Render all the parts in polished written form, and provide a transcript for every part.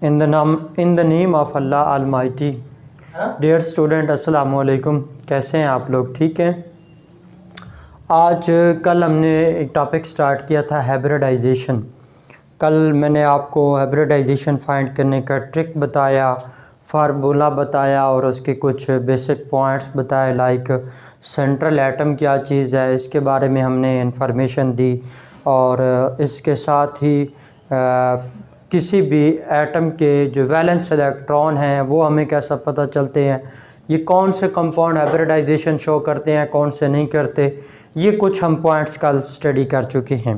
In the name of Allah Almighty. Dear student, अस्सलाम वालेकुम। कैसे हैं आप लोग? ठीक हैं। कल हमने एक टॉपिक स्टार्ट किया था हाइब्रिडाइजेशन। कल मैंने आपको हाइब्रिडाइजेशन फाइंड करने का ट्रिक बताया, फार्मूला बताया और उसके कुछ बेसिक पॉइंट्स बताए, लाइक सेंट्रल एटम क्या चीज़ है, इसके बारे में हमने इंफॉर्मेशन दी। और इसके साथ ही किसी भी एटम के जो वैलेंस इलेक्ट्रॉन हैं वो हमें कैसा पता चलते हैं, ये कौन से कंपाउंड हाइब्रिडाइजेशन शो करते हैं, कौन से नहीं करते, ये कुछ हम पॉइंट्स कल स्टडी कर चुके हैं।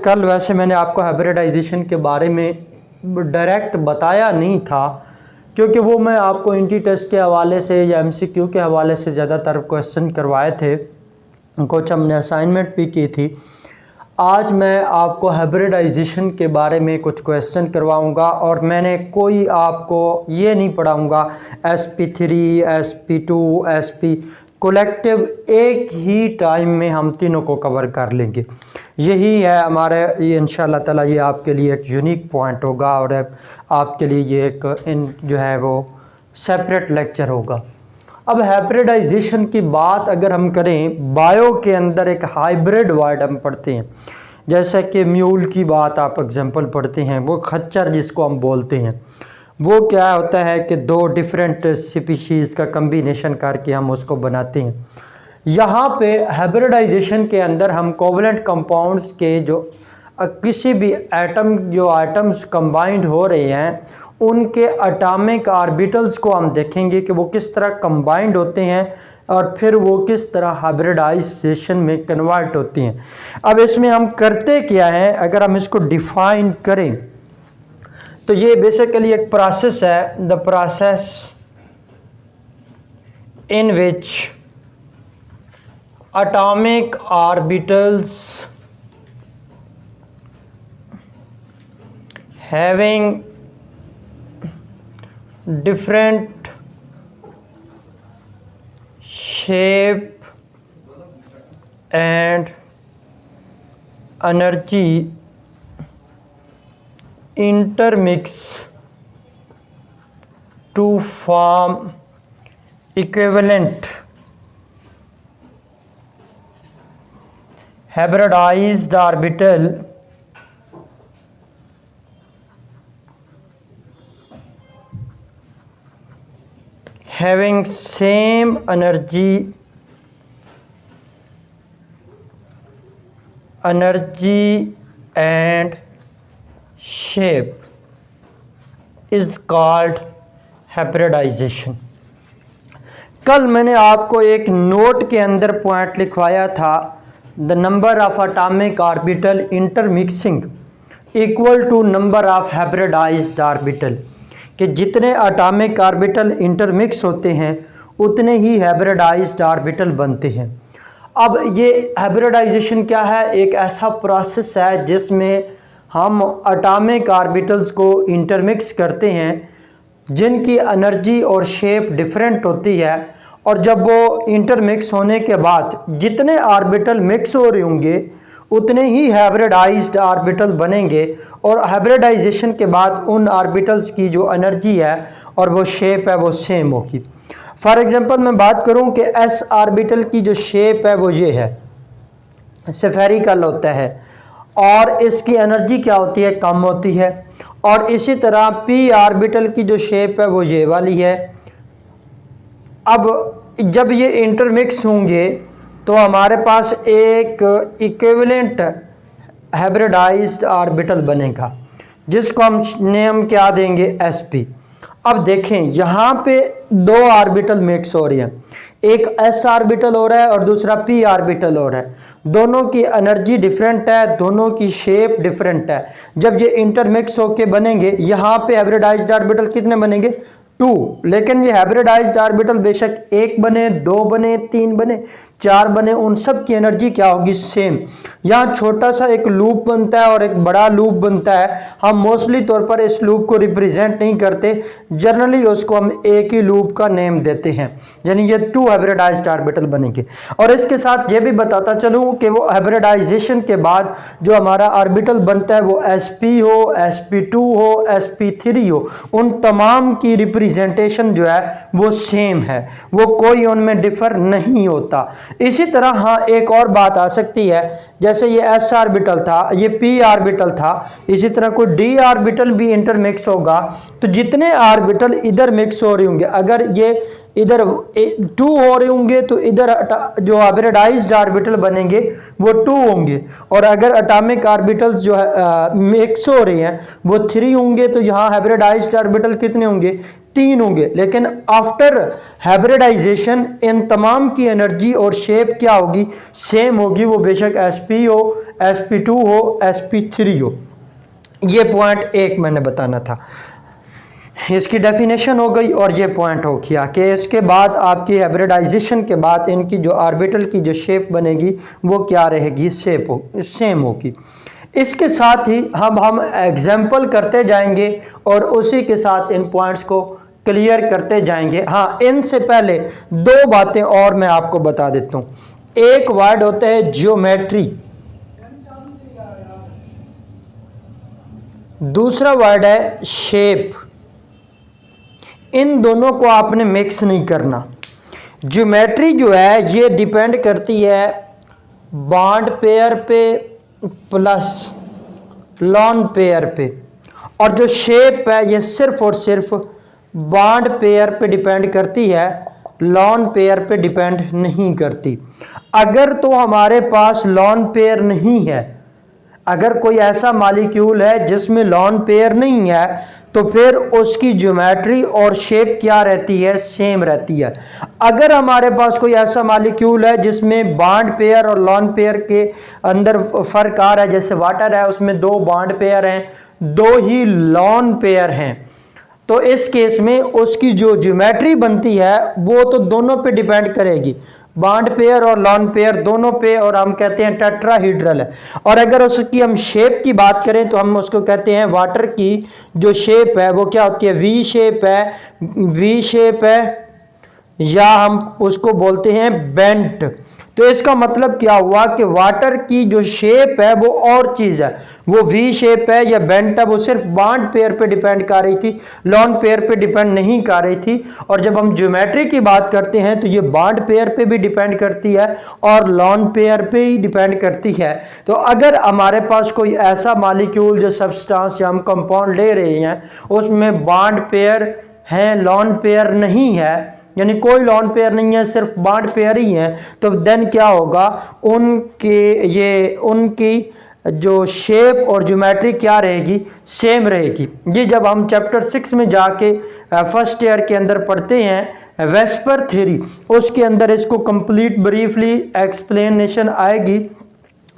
कल वैसे मैंने आपको हाइब्रिडाइजेशन के बारे में डायरेक्ट बताया नहीं था, क्योंकि वो मैं आपको इंटी टेस्ट के हवाले से या एमसीक्यू के हवाले से ज़्यादातर क्वेश्चन करवाए थे, कुछ हमने असाइनमेंट भी की थी। आज मैं आपको हाइब्रिडाइजेशन के बारे में कुछ क्वेश्चन करवाऊंगा और मैंने कोई आपको ये नहीं पढ़ाऊंगा sp3 sp2 sp कलेक्टिव एक ही टाइम में हम तीनों को कवर कर लेंगे। यही है हमारे, ये इंशाल्लाह ताला ये आपके लिए एक यूनिक पॉइंट होगा और आपके लिए ये एक जो है वो सेपरेट लेक्चर होगा। अब हाइब्रिडाइजेशन की बात अगर हम करें, बायो के अंदर एक हाइब्रिड वर्ड हम पढ़ते हैं, जैसे कि म्यूल की बात आप एग्जांपल पढ़ते हैं, वो खच्चर जिसको हम बोलते हैं, वो क्या होता है कि दो डिफरेंट स्पीशीज़ का कम्बिनेशन करके हम उसको बनाते हैं। यहाँ पे हाइब्रिडाइजेशन के अंदर हम कोवलेंट कंपाउंड्स के जो किसी भी आइटम्स कंबाइंड हो रहे हैं उनके एटॉमिक ऑर्बिटल्स को हम देखेंगे कि वो किस तरह कंबाइंड होते हैं और फिर वो किस तरह हाइब्रिडाइजेशन में कन्वर्ट होती हैं। अब इसमें हम करते क्या है, अगर हम इसको डिफाइन करें तो ये बेसिकली एक प्रोसेस है, the process in which atomic orbitals having different shape and energy intermix to form equivalent hybridized orbital having same energy and shape is called hybridization। कल मैंने आपको एक नोट के अंदर पॉइंट लिखवाया था, the number of atomic orbital intermixing equal to number of hybridized orbital, कि जितने एटॉमिक ऑर्बिटल इंटरमिक्स होते हैं उतने ही हाइब्रिडाइज्ड ऑर्बिटल बनते हैं। अब ये हाइब्रिडाइजेशन क्या है? एक ऐसा प्रोसेस है जिसमें हम एटॉमिक ऑर्बिटल्स को इंटरमिक्स करते हैं जिनकी एनर्जी और शेप डिफरेंट होती है, और जब वो इंटरमिक्स होने के बाद जितने ऑर्बिटल मिक्स हो रहे होंगे उतने ही हाइब्रिडाइज्ड ऑर्बिटल बनेंगे, और हाइब्रिडाइजेशन के बाद उन ऑर्बिटल्स की जो एनर्जी है और वो शेप है वो सेम होगी। फॉर एग्जांपल मैं बात करूं कि एस ऑर्बिटल की जो शेप है वो ये है, स्फेरिकल होता है, और इसकी एनर्जी क्या होती है? कम होती है। और इसी तरह पी ऑर्बिटल की जो शेप है वो ये वाली है। अब जब ये इंटरमिक्स होंगे तो हमारे पास एक इक्विवेलेंट हाइब्रिडाइज्ड ऑर्बिटल बनेगा जिसको हम नेम क्या देंगे? sp। अब देखें यहाँ पे दो ऑर्बिटल मिक्स हो रही हैं, एक s ऑर्बिटल हो रहा है और दूसरा p ऑर्बिटल हो रहा है। दोनों की एनर्जी डिफरेंट है, दोनों की शेप डिफरेंट है। जब ये इंटरमिक्स होके बनेंगे, यहाँ पे हाइब्रिडाइज्ड ऑर्बिटल कितने बनेंगे? 2। लेकिन ये हाइब्रिडाइज्ड ऑर्बिटल बेशक 1 बने, 2 बने, 3 बने, 4 बने उन सब की एनर्जी क्या होगी, सेम। यहाँ छोटा सा एक लूप बनता है और एक बड़ा लूप बनता है। हम मोस्टली तौर पर इस लूप को रिप्रेजेंट नहीं करते, जनरली उसको हम एक ही लूप का नेम देते हैं, यानी ये 2 हाइब्रिडाइज्ड ऑर्बिटल बनेंगे। और इसके साथ ये भी बताता चलूँ कि वो हाइब्रिडाइजेशन के बाद जो हमारा ऑर्बिटल बनता है वो sp हो, sp2 हो, sp3 हो, उन तमाम की रिप्रेजेंटेशन जो है वो सेम है, वो कोई उनमें डिफर नहीं होता। इसी तरह हाँ एक और बात आ सकती है, जैसे ये s ऑर्बिटल था, ये p ऑर्बिटल था, इसी तरह कोई d ऑर्बिटल भी इंटरमिक्स होगा, तो जितने ऑर्बिटल इधर मिक्स हो रहे होंगे, अगर ये इधर 2 हो रहे होंगे तो इधर जो हाइब्रिडाइज्ड ऑर्बिटल बनेंगे वो 2 होंगे, और अगर एटॉमिक ऑर्बिटल्स जो है मिक्स हो रहे हैं वो 3 होंगे, तो यहाँ हाइब्रिडाइज्ड ऑर्बिटल कितने होंगे, 3 होंगे। लेकिन आफ्टर हाइब्रिडाइजेशन इन तमाम की एनर्जी और शेप क्या होगी, सेम होगी, वो बेशक sp हो, sp2 हो, sp3 हो। ये पॉइंट एक मैंने बताना था, इसकी डेफिनेशन हो गई और ये पॉइंट हो गया कि इसके बाद आपकी हाइब्रिडाइजेशन के बाद इनकी जो ऑर्बिटल की जो शेप बनेगी वो क्या रहेगी, सेम होगी। इसके साथ ही हम एग्जाम्पल करते जाएंगे और उसी के साथ इन पॉइंट्स को क्लियर करते जाएंगे। हाँ, इनसे पहले 2 बातें और मैं आपको बता देता हूँ। एक वर्ड होता है ज्योमेट्री, दूसरा वर्ड है शेप। इन दोनों को आपने मिक्स नहीं करना। ज्योमेट्री जो है ये डिपेंड करती है बॉन्ड पेयर पे प्लस लॉन पेयर पे, और जो शेप है ये सिर्फ और सिर्फ बॉन्ड पेयर पे डिपेंड करती है, लॉन पेयर पे डिपेंड नहीं करती। अगर तो हमारे पास लॉन पेयर नहीं है, अगर कोई ऐसा मॉलिक्यूल है जिसमें लॉन पेयर नहीं है, तो फिर उसकी ज्योमेट्री और शेप क्या रहती है, सेम रहती है। अगर हमारे पास कोई ऐसा मॉलिक्यूल है जिसमें बॉन्ड पेयर और लॉन पेयर के अंदर फर्क आ रहा है, जैसे वाटर है उसमें 2 बॉन्ड पेयर हैं, 2 ही लॉन पेयर हैं, तो इस केस में उसकी जो ज्योमेट्री बनती है वो तो दोनों पे डिपेंड करेगी, बॉन्ड पेयर और लॉन पेयर दोनों पे, और हम कहते हैं टेट्राहीड्रल है। और अगर उसकी हम शेप की बात करें तो हम उसको कहते हैं वाटर की जो शेप है वो क्या होती है, वी शेप है, या हम उसको बोलते हैं बेंट। तो इसका मतलब क्या हुआ कि वाटर की जो शेप है वो और चीज है, वो वी शेप है या बेंट है, वो सिर्फ बॉन्ड पेयर पे डिपेंड कर रही थी, लॉन पेयर पे डिपेंड नहीं कर रही थी। और जब हम ज्योमेट्री की बात करते हैं तो ये बॉन्ड पेयर पे भी डिपेंड करती है और लॉन पेयर पे ही डिपेंड करती है। तो अगर हमारे पास कोई ऐसा मॉलिक्यूल जो सब्सटेंस या हम कंपाउंड ले रहे हैं उसमें बॉन्ड पेयर है, लॉन पेयर नहीं है, यानी कोई लॉन पेयर नहीं है, सिर्फ बॉन्ड पेयर ही है, तो देन क्या होगा, उनकी जो शेप और ज्योमेट्री क्या रहेगी, सेम रहेगी। ये जब हम चैप्टर 6 में जाके फर्स्ट ईयर के अंदर पढ़ते हैं वेस्पर थ्योरी, उसके अंदर इसको कंप्लीट ब्रीफली एक्सप्लेनेशन आएगी।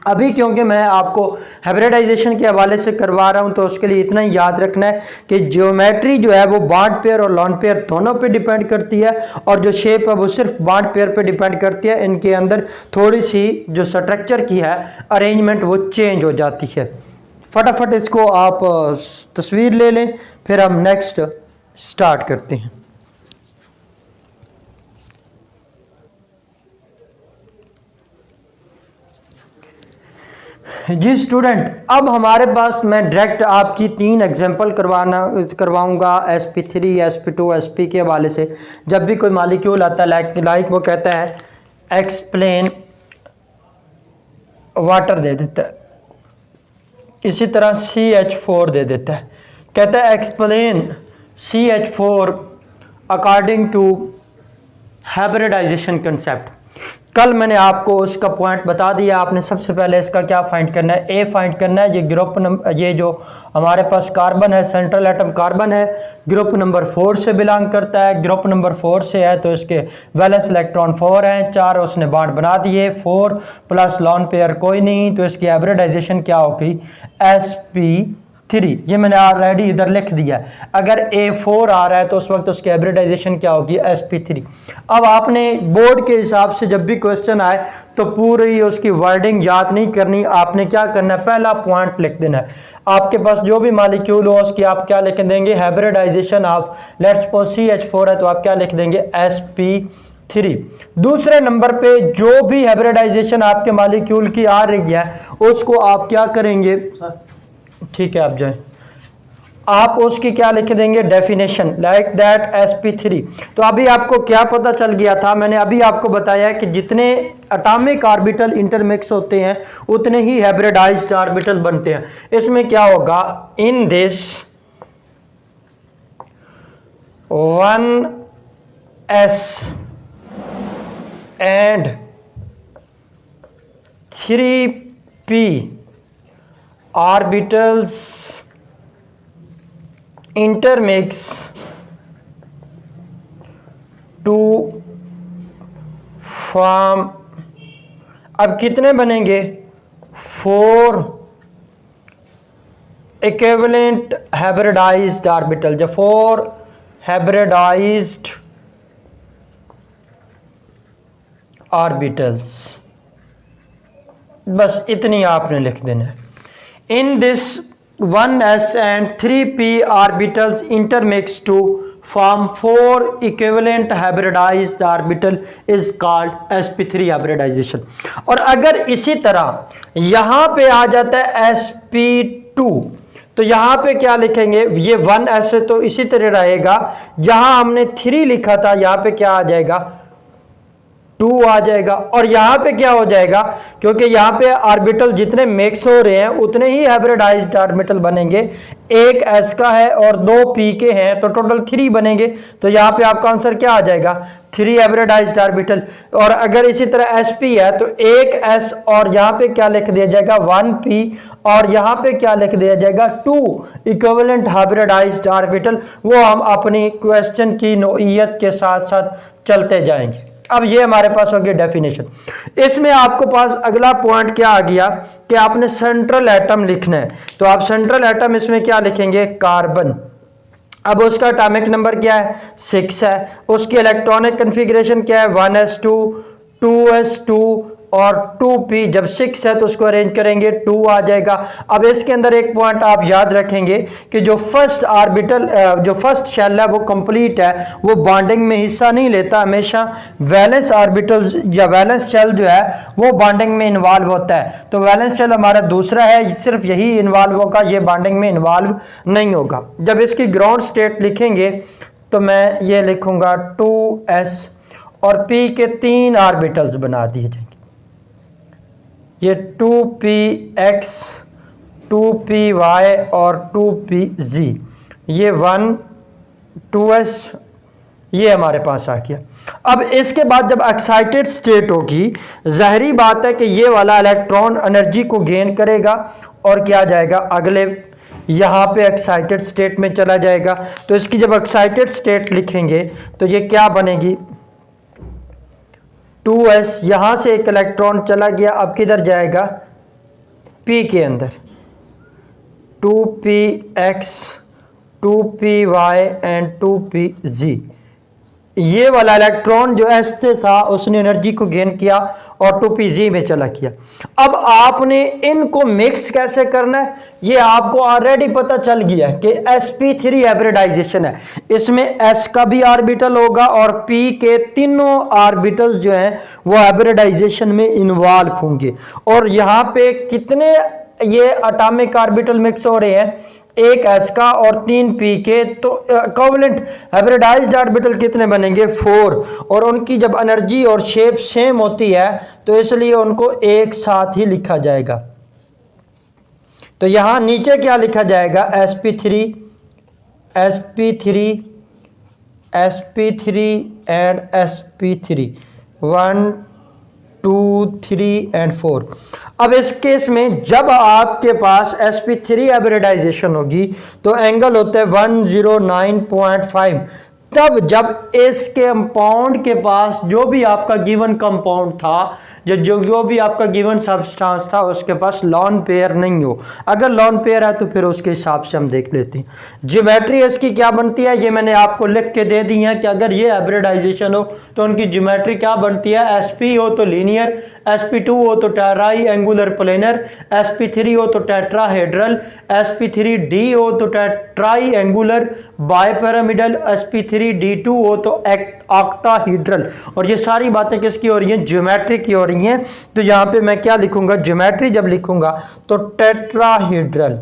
अभी क्योंकि मैं आपको हाइब्रिडाइजेशन के हवाले से करवा रहा हूं तो उसके लिए इतना ही याद रखना है कि ज्योमेट्री जो है वो बॉन्ड पेयर और लॉन पेयर दोनों पे डिपेंड करती है, और जो शेप है वो सिर्फ बॉन्ड पेयर पे डिपेंड करती है। इनके अंदर थोड़ी सी जो स्ट्रक्चर की है अरेंजमेंट वो चेंज हो जाती है। फटाफट इसको आप तस्वीर ले लें, फिर हम नेक्स्ट स्टार्ट करते हैं। जी स्टूडेंट, अब हमारे पास मैं डायरेक्ट आपकी 3 एग्जांपल करवाऊंगा sp3, sp2, sp के हवाले से। जब भी कोई मॉलिक्यूल आता है लाइक वो कहता है एक्सप्लेन वाटर दे देता है, इसी तरह CH4 दे देता है, कहता है explain CH4 according to hybridization concept. कल मैंने आपको उसका पॉइंट बता दिया, आपने सबसे पहले इसका क्या फाइंड करना है, ए फाइंड करना है। ये ग्रुप नंबर, ये जो हमारे पास कार्बन है, सेंट्रल एटम कार्बन है, ग्रुप नंबर 4 से बिलोंग करता है। ग्रुप नंबर 4 से है तो इसके वैलेंस इलेक्ट्रॉन 4 हैं, 4 उसने बॉन्ड बना दिए, 4 प्लस लॉन पेयर कोई नहीं, तो इसकी हाइब्रिडाइजेशन क्या होगी, sp 3, ये मैंने ऑलरेडी इधर लिख दिया है। अगर A4 आ रहा है तो उस वक्त उसकी हाइब्रिडाइजेशन क्या होगी, sp3। अब आपने बोर्ड के हिसाब से जब भी क्वेश्चन आए तो पूरी उसकी वर्डिंग याद नहीं करनी, आपने क्या करना है, पहला पॉइंट लिख देना है। आपके पास जो भी मॉलिक्यूल हो उसकी आप क्या लिख देंगे, hybridisation of, let's suppose CH4 है तो आप क्या लिख देंगे, sp3। दूसरे नंबर पे जो भी हाइब्रिडाइजेशन आपके मॉलिक्यूल की आ रही है उसको आप क्या करेंगे, ठीक है आप जाएं, आप उसकी क्या लिख देंगे, डेफिनेशन, लाइक दैट sp3। तो अभी आपको क्या पता चल गया था, मैंने अभी आपको बताया कि जितने एटॉमिक ऑर्बिटल इंटरमिक्स होते हैं उतने ही हाइब्रिडाइज्ड ऑर्बिटल बनते हैं। इसमें क्या होगा, इन this 1s and 3p orbitals intermix to form, अब कितने बनेंगे, 4 इक्विवेलेंट हाइब्रिडाइज्ड ऑर्बिटल, जो 4 हाइब्रिडाइज्ड ऑर्बिटल्स, बस इतनी आपने लिख देना है। इन this 1s and 3p orbitals intermix to form 4 equivalent hybridized orbital is called sp3 hybridization। और अगर इसी तरह यहां पे आ जाता है sp2 तो यहां पे क्या लिखेंगे, ये 1s है तो इसी तरह रहेगा, जहां हमने 3 लिखा था यहां पे क्या आ जाएगा, 2 आ जाएगा। और यहां पे क्या हो जाएगा, क्योंकि यहां पे ऑर्बिटल जितने मिक्स हो रहे हैं उतने ही हाइब्रिडाइज्ड ऑर्बिटल बनेंगे। एक s का है और 2 p के हैं तो टोटल 3 बनेंगे। तो यहां पे आपका आंसर क्या आ जाएगा, 3 हाइब्रिडाइज्ड ऑर्बिटल। और अगर इसी तरह sp है तो एक s और यहां पे क्या लिख दिया जाएगा, 1p, और यहां पे क्या लिख दिया जाएगा, 2 इक्विवेलेंट हाइब्रिडाइज्ड ऑर्बिटल। वो हम अपनी क्वेश्चन की नौइयत के साथ साथ चलते जाएंगे। अब ये हमारे पास हो गया डेफिनेशन। इसमें आपको पास अगला पॉइंट क्या आ गया कि आपने सेंट्रल एटम लिखना है। तो आप सेंट्रल एटम इसमें क्या लिखेंगे, कार्बन। अब उसका एटॉमिक नंबर क्या है, 6 है। उसकी इलेक्ट्रॉनिक कन्फिग्रेशन क्या है, 1s2 2s2 और 2p। जब 6 है तो उसको अरेंज करेंगे 2 आ जाएगा। अब इसके अंदर एक पॉइंट आप याद रखेंगे कि जो फर्स्ट ऑर्बिटल, जो फर्स्ट शेल है वो कंप्लीट है, वो बॉन्डिंग में हिस्सा नहीं लेता। हमेशा वैलेंस ऑर्बिटल्स या वैलेंस शेल जो है वो बॉन्डिंग में इन्वॉल्व होता है। तो वैलेंस शेल हमारा दूसरा है, सिर्फ यही इन्वॉल्व होगा, ये बॉन्डिंग में इन्वॉल्व नहीं होगा। जब इसकी ग्राउंड स्टेट लिखेंगे तो मैं ये लिखूंगा 2s और p के 3 ऑर्बिटल्स बना दिए जाएंगे। ये 2px 2py और 2pz, ये 1 2s, ये हमारे पास आ गया। अब इसके बाद जब एक्साइटेड स्टेट होगी, जाहिरी बात है कि ये वाला इलेक्ट्रॉन एनर्जी को गेन करेगा और क्या जाएगा, अगले यहाँ पे एक्साइटेड स्टेट में चला जाएगा। तो इसकी जब एक्साइटेड स्टेट लिखेंगे तो ये क्या बनेगी, 2s, यहां से एक इलेक्ट्रॉन चला गया, अब किधर जाएगा, p के अंदर, 2px 2py एंड 2pz। ये वाला इलेक्ट्रॉन जो s से था उसने एनर्जी को गेन किया और 2pz में चला किया। अब आपने इनको मिक्स कैसे करना है, ये आपको ऑलरेडी पता चल गया कि sp3 हाइब्रिडाइजेशन है। इसमें s का भी ऑर्बिटल होगा और p के तीनों ऑर्बिटल्स जो हैं वो हाइब्रिडाइजेशन में इन्वॉल्व होंगे। और यहाँ पे कितने ये एटॉमिक ऑर्बिटल मिक्स हो रहे हैं, एक s का और 3 p के, तो इक्विवेलेंट हाइब्रिडाइज्ड ऑर्बिटल कितने बनेंगे, 4। और उनकी जब एनर्जी और शेप सेम होती है तो इसलिए उनको एक साथ ही लिखा जाएगा। तो यहां नीचे क्या लिखा जाएगा, sp3 sp3 sp3 and sp3, 1 2 3 and 4। अब इस केस में जब आपके पास sp3 हाइब्रिडाइजेशन होगी तो एंगल होता है 109.5। तब जब इस कंपाउंड के पास जो भी आपका गिवन कंपाउंड था, जो भी आपका गिवन सब्सटेंस था, उसके पास लॉन पेयर नहीं हो। अगर लॉन पेयर है तो फिर उसके हिसाब से हम देख लेते हैं। ज्योमेट्री इसकी क्या बनती है, ये मैंने आपको लिख के दे दी है कि अगर ये हाइब्रिडाइजेशन हो तो उनकी ज्योमेट्री क्या बनती है, sp हो तो लीनियर, sp2 हो तो ट्राई एंगुलर प्लेनर, sp3 हो तो टेट्राहेड्रल, sp3d हो तो ट्राई एंगुलर बाइपिरामिडल, sp3d2 हो तो ऑक्टाहीड्रल। और ये सारी बातें किसकी हो रही हैं, ज्योमेट्री की हो रही हैं। तो यहां पे मैं क्या लिखूंगा, ज्योमेट्री जब लिखूंगा तो टेट्राहीड्रल।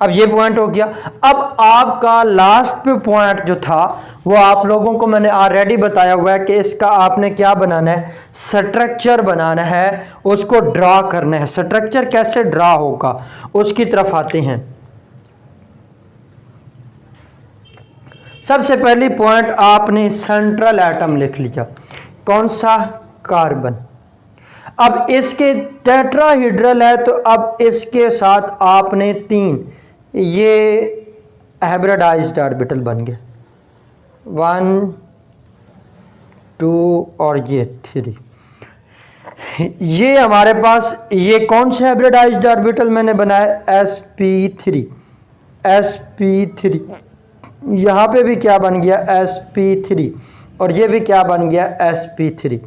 अब ये पॉइंट हो गया। अब आपका लास्ट पे पॉइंट जो था वो आप लोगों को मैंने ऑलरेडी बताया हुआ है कि इसका आपने क्या बनाना है, स्ट्रक्चर बनाना है, उसको ड्रा करना है। स्ट्रक्चर कैसे ड्रा होगा उसकी तरफ आते हैं। सबसे पहली पॉइंट आपने सेंट्रल एटम लिख लिया, कौन सा, कार्बन। अब इसके टेट्राहीड्रल है तो अब इसके साथ आपने 3 ये हाइब्रिडाइज्ड ऑर्बिटल बन गए, 1 2 और ये 3। ये हमारे पास ये कौन से हाइब्रिडाइज्ड ऑर्बिटल मैंने बनाया, sp3। यहां पे भी क्या बन गया, sp3, और ये भी क्या बन गया, sp3।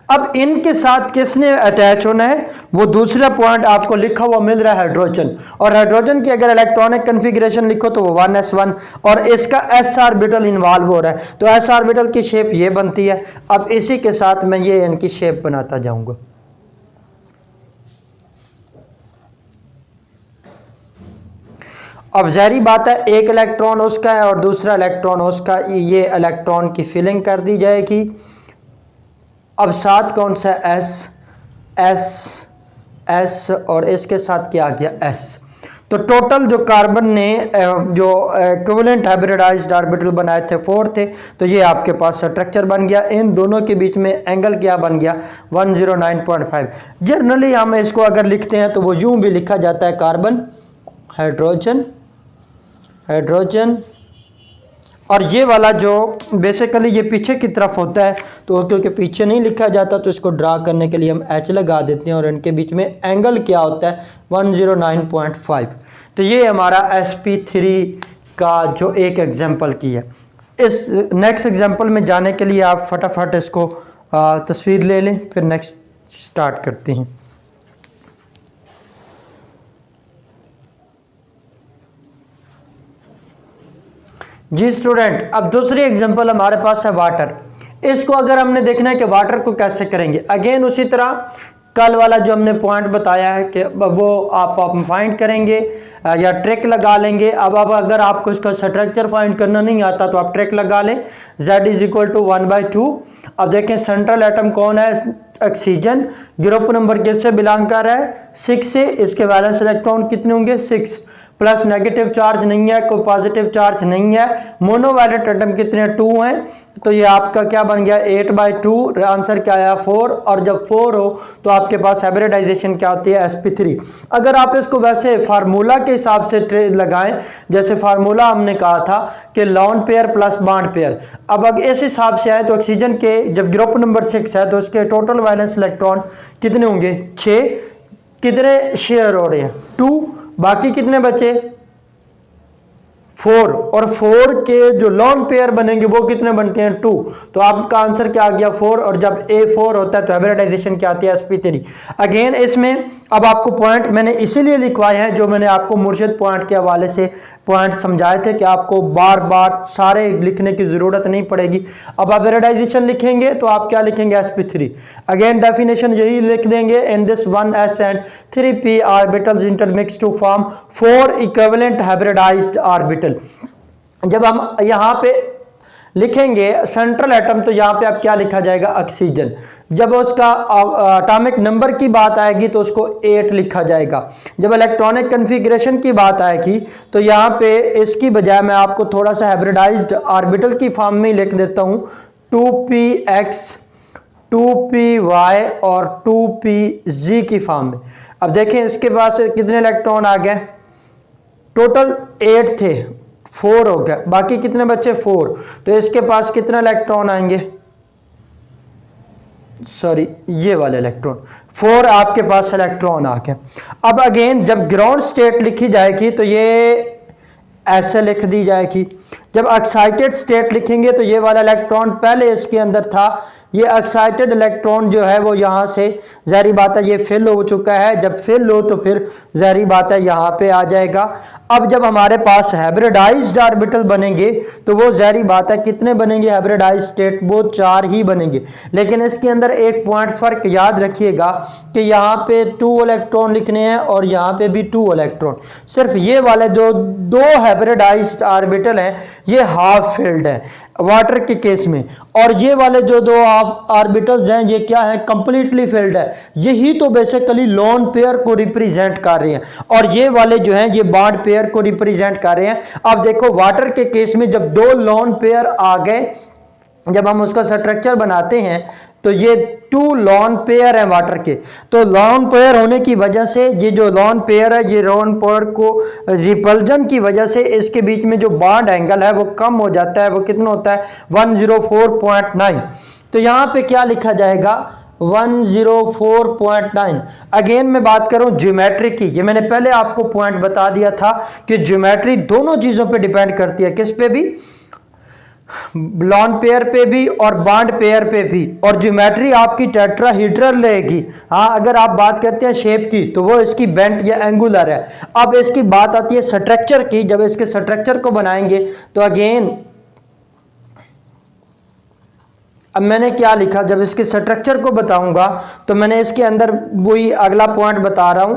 अब इनके साथ किसने अटैच होना है, वो दूसरा पॉइंट आपको लिखा हुआ मिल रहा है हाइड्रोजन। और हाइड्रोजन की अगर इलेक्ट्रॉनिक कन्फिग्रेशन लिखो तो वो 1s1, और इसका s ऑर्बिटल इन्वॉल्व हो रहा है तो s ऑर्बिटल की शेप ये बनती है। अब इसी के साथ मैं ये इनकी शेप बनाता जाऊंगा। अब जाहिर बात है एक इलेक्ट्रॉन उसका है और दूसरा इलेक्ट्रॉन उसका, ये इलेक्ट्रॉन की फिलिंग कर दी जाएगी। अब साथ कौन सा, S और इसके साथ क्या आ गया, S। तो टोटल जो कार्बन ने जो इक्विवेलेंट हाइब्रिडाइज्ड ऑर्बिटल बनाए थे 4 थे, तो ये आपके पास स्ट्रक्चर बन गया। इन दोनों के बीच में एंगल क्या बन गया, 109.5। जनरली हम इसको अगर लिखते हैं तो वो यूं भी लिखा जाता है, कार्बन हाइड्रोजन हाइड्रोजन, और ये वाला जो बेसिकली ये पीछे की तरफ होता है तो क्योंकि पीछे नहीं लिखा जाता तो इसको ड्रा करने के लिए हम H लगा देते हैं, और इनके बीच में एंगल क्या होता है, 109.5। तो ये हमारा sp3 का जो एक एग्जांपल की है। इस नेक्स्ट एग्जांपल में जाने के लिए आप फटाफट इसको तस्वीर ले लें, फिर नेक्स्ट स्टार्ट करते हैं। जी स्टूडेंट, अब दूसरी एग्जांपल हमारे पास है वाटर। इसको अगर हमने देखना है कि वाटर को कैसे करेंगे, अगेन उसी तरह कल वाला जो हमने पॉइंट बताया है कि वो आप फाइंड करेंगे या ट्रिक लगा लेंगे। अब अगर आपको इसका स्ट्रक्चर फाइंड करना नहीं आता तो आप ट्रिक लगा लें, Z = 1/2। अब देखें सेंट्रल एटम कौन है, ऑक्सीजन। ग्रुप नंबर किससे बिलोंग कर रहा है, 6 से। इसके वैलेंस इलेक्ट्रॉन कितने होंगे, 6, प्लस नेगेटिव चार्ज नहीं है, कोई पॉजिटिव चार्ज नहीं है। मोनोवैलेंट एटम कितने, 2 हैं। तो ये आपका क्या बन गया, 8/2। आंसर क्या आया, 4। और जब 4 हो तो आपके पास हाइब्रिडाइजेशन क्या होती है, sp3। अगर आप इसको वैसे फार्मूला के हिसाब से लगाएं, जैसे फार्मूला हमने कहा था कि lone pair plus bond pair, अब अगर इस हिसाब से आए तो ऑक्सीजन के जब ग्रुप नंबर 6 है तो उसके टोटल वैलेंस इलेक्ट्रॉन कितने होंगे, 6। कितने शेयर हो रहे हैं, 2। बाकी कितने बचे, 4। और 4 के जो लॉन पेयर बनेंगे वो कितने बनते हैं, 2। तो आपका आंसर क्या आ गया, 4। और जब A4 होता है तो हाइब्रिडाइजेशन क्या आती है, sp3। अगेन इसमें अब आपको पॉइंट मैंने इसीलिए लिखवाए हैं, जो मैंने आपको मुर्शिद पॉइंट के हवाले से पॉइंट समझाए थे कि आपको बार बार सारे लिखने की जरूरत नहीं पड़ेगी। अब हाइब्रिडाइजेशन लिखेंगे तो आप क्या लिखेंगे, sp3। अगेन डेफिनेशन यही लिख देंगे, in this 1s and 3p orbitals intermix to form 4 equivalent hybridized orbital. जब हम यहां पे लिखेंगे सेंट्रल एटम तो यहां पे अब क्या लिखा जाएगा, ऑक्सीजन। जब उसका एटॉमिक नंबर की बात आएगी तो उसको 8 लिखा जाएगा। जब इलेक्ट्रॉनिक कन्फिग्रेशन की बात आएगी तो यहां पे इसकी बजाय मैं आपको थोड़ा सा हाइब्रिडाइज्ड ऑर्बिटल की फॉर्म में लिख देता हूं, 2px 2py और 2pz की फॉर्म में। अब देखें इसके पास कितने इलेक्ट्रॉन आ गए, टोटल 8 थे, 4 हो गया, बाकी कितने बचे 4, तो इसके पास कितने इलेक्ट्रॉन आएंगे, सॉरी ये वाले इलेक्ट्रॉन, 4 आपके पास इलेक्ट्रॉन आ गए। अब अगेन जब ग्राउंड स्टेट लिखी जाएगी तो ये ऐसे लिख दी जाएगी, जब एक्साइटेड स्टेट लिखेंगे तो ये वाला इलेक्ट्रॉन पहले इसके अंदर था, ये एक्साइटेड इलेक्ट्रॉन जो है वो यहाँ से ज़ाहिर बात है ये फिल हो चुका है, जब फिल हो तो फिर ज़ाहिर बात है यहाँ पे आ जाएगा। अब जब हमारे पास हाइब्रिडाइज्ड ऑर्बिटल बनेंगे तो वो ज़ाहिर बात है कितने बनेंगे हाइब्रिडाइज्ड स्टेट, वो 4 ही बनेंगे। लेकिन इसके अंदर एक पॉइंट फ़र्क याद रखिएगा कि यहाँ पे 2 इलेक्ट्रॉन लिखने हैं और यहाँ पे भी 2 इलेक्ट्रॉन, सिर्फ ये वाले जो 2 हाइब्रिडाइज्ड ऑर्बिटल हैं ये हाफ फिल्ड है वाटर के केस में, और ये वाले जो 2 ऑर्बिटल्स हैं ये क्या है, कंप्लीटली फिल्ड है। यही तो बेसिकली लोन पेयर को रिप्रेजेंट कर रहे हैं, और ये वाले जो हैं ये बॉन्ड पेयर को रिप्रेजेंट कर रहे हैं। अब देखो वाटर के केस में जब 2 लोन पेयर आ गए, जब हम उसका स्ट्रक्चर बनाते हैं तो ये 2 लॉन पेयर है वाटर के, तो लॉन पेयर होने की वजह से ये जो लॉन पेयर है ये लॉन पेयर को रिपल्जन की वजह से इसके बीच में जो बॉन्ड एंगल है वो कम हो जाता है, वो कितना होता है 104.9। तो यहाँ पे क्या लिखा जाएगा 104.9। अगेन मैं बात करूं ज्योमेट्री की, ये मैंने पहले आपको पॉइंट बता दिया था कि ज्योमेट्री दोनों चीजों पे डिपेंड करती है, किस पे भी, लॉन पेयर पे भी और बॉन्ड पेयर पे भी, और ज्योमेट्री आपकी टेट्राहीड्रल रहेगी। हाँ अगर आप बात करते हैं शेप की तो वो इसकी बेंट या एंगुलर है। अब इसकी बात आती है स्ट्रक्चर की, जब इसके स्ट्रक्चर को बनाएंगे तो अगेन अब मैंने क्या लिखा, जब इसके स्ट्रक्चर को बताऊंगा तो मैंने इसके अंदर वही अगला पॉइंट बता रहा हूं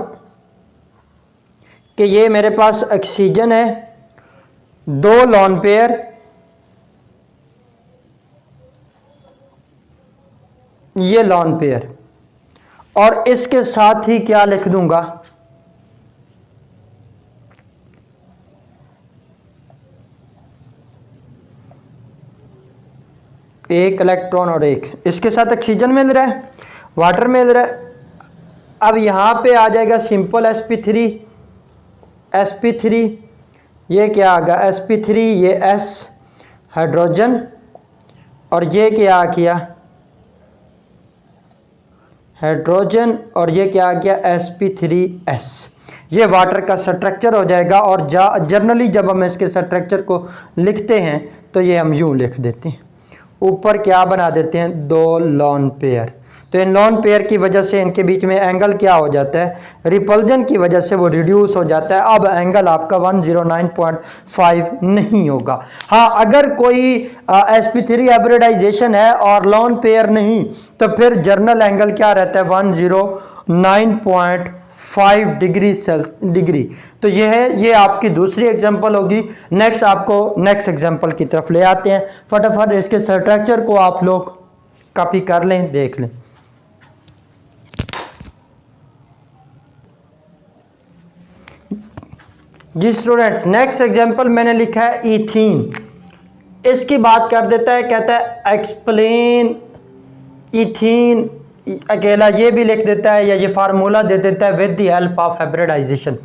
कि ये मेरे पास ऑक्सीजन है, 2 लॉन पेयर, ये लॉन पेयर, और इसके साथ ही क्या लिख दूंगा, एक इलेक्ट्रॉन और एक, इसके साथ ऑक्सीजन मिल रहा है, वाटर मिल रहा है। अब यहां पे आ जाएगा सिंपल sp3, ये क्या आ गया sp3, ये s हाइड्रोजन, और ये क्या आ गया हाइड्रोजन, और ये क्या आ गया sp3s। ये वाटर का स्ट्रक्चर हो जाएगा। और जनरली जब हम इसके स्ट्रक्चर को लिखते हैं तो ये हम यूं लिख देते हैं, ऊपर क्या बना देते हैं 2 लॉन पेयर। तो इन लॉन पेयर की वजह से इनके बीच में एंगल क्या हो जाता है, रिपल्जन की वजह से वो रिड्यूस हो जाता है। अब एंगल आपका 109.5 नहीं होगा। हाँ अगर कोई sp3 हाइब्रिडाइजेशन है और लॉन पेयर नहीं तो फिर जर्नल एंगल क्या रहता है 109.5 डिग्री। तो ये है, ये आपकी दूसरी एग्जांपल होगी। नेक्स्ट आपको नेक्स्ट एग्जांपल की तरफ ले आते हैं। फटाफट इसके स्ट्रक्चर को आप लोग कॉपी कर लें, देख लें। जी स्टूडेंट्स, नेक्स्ट एग्जांपल मैंने लिखा है ईथीन। इसकी बात कर देता है, कहता है एक्सप्लेन ईथीन, अकेला ये भी लिख देता है या ये फार्मूला दे देता है with the help of hybridization.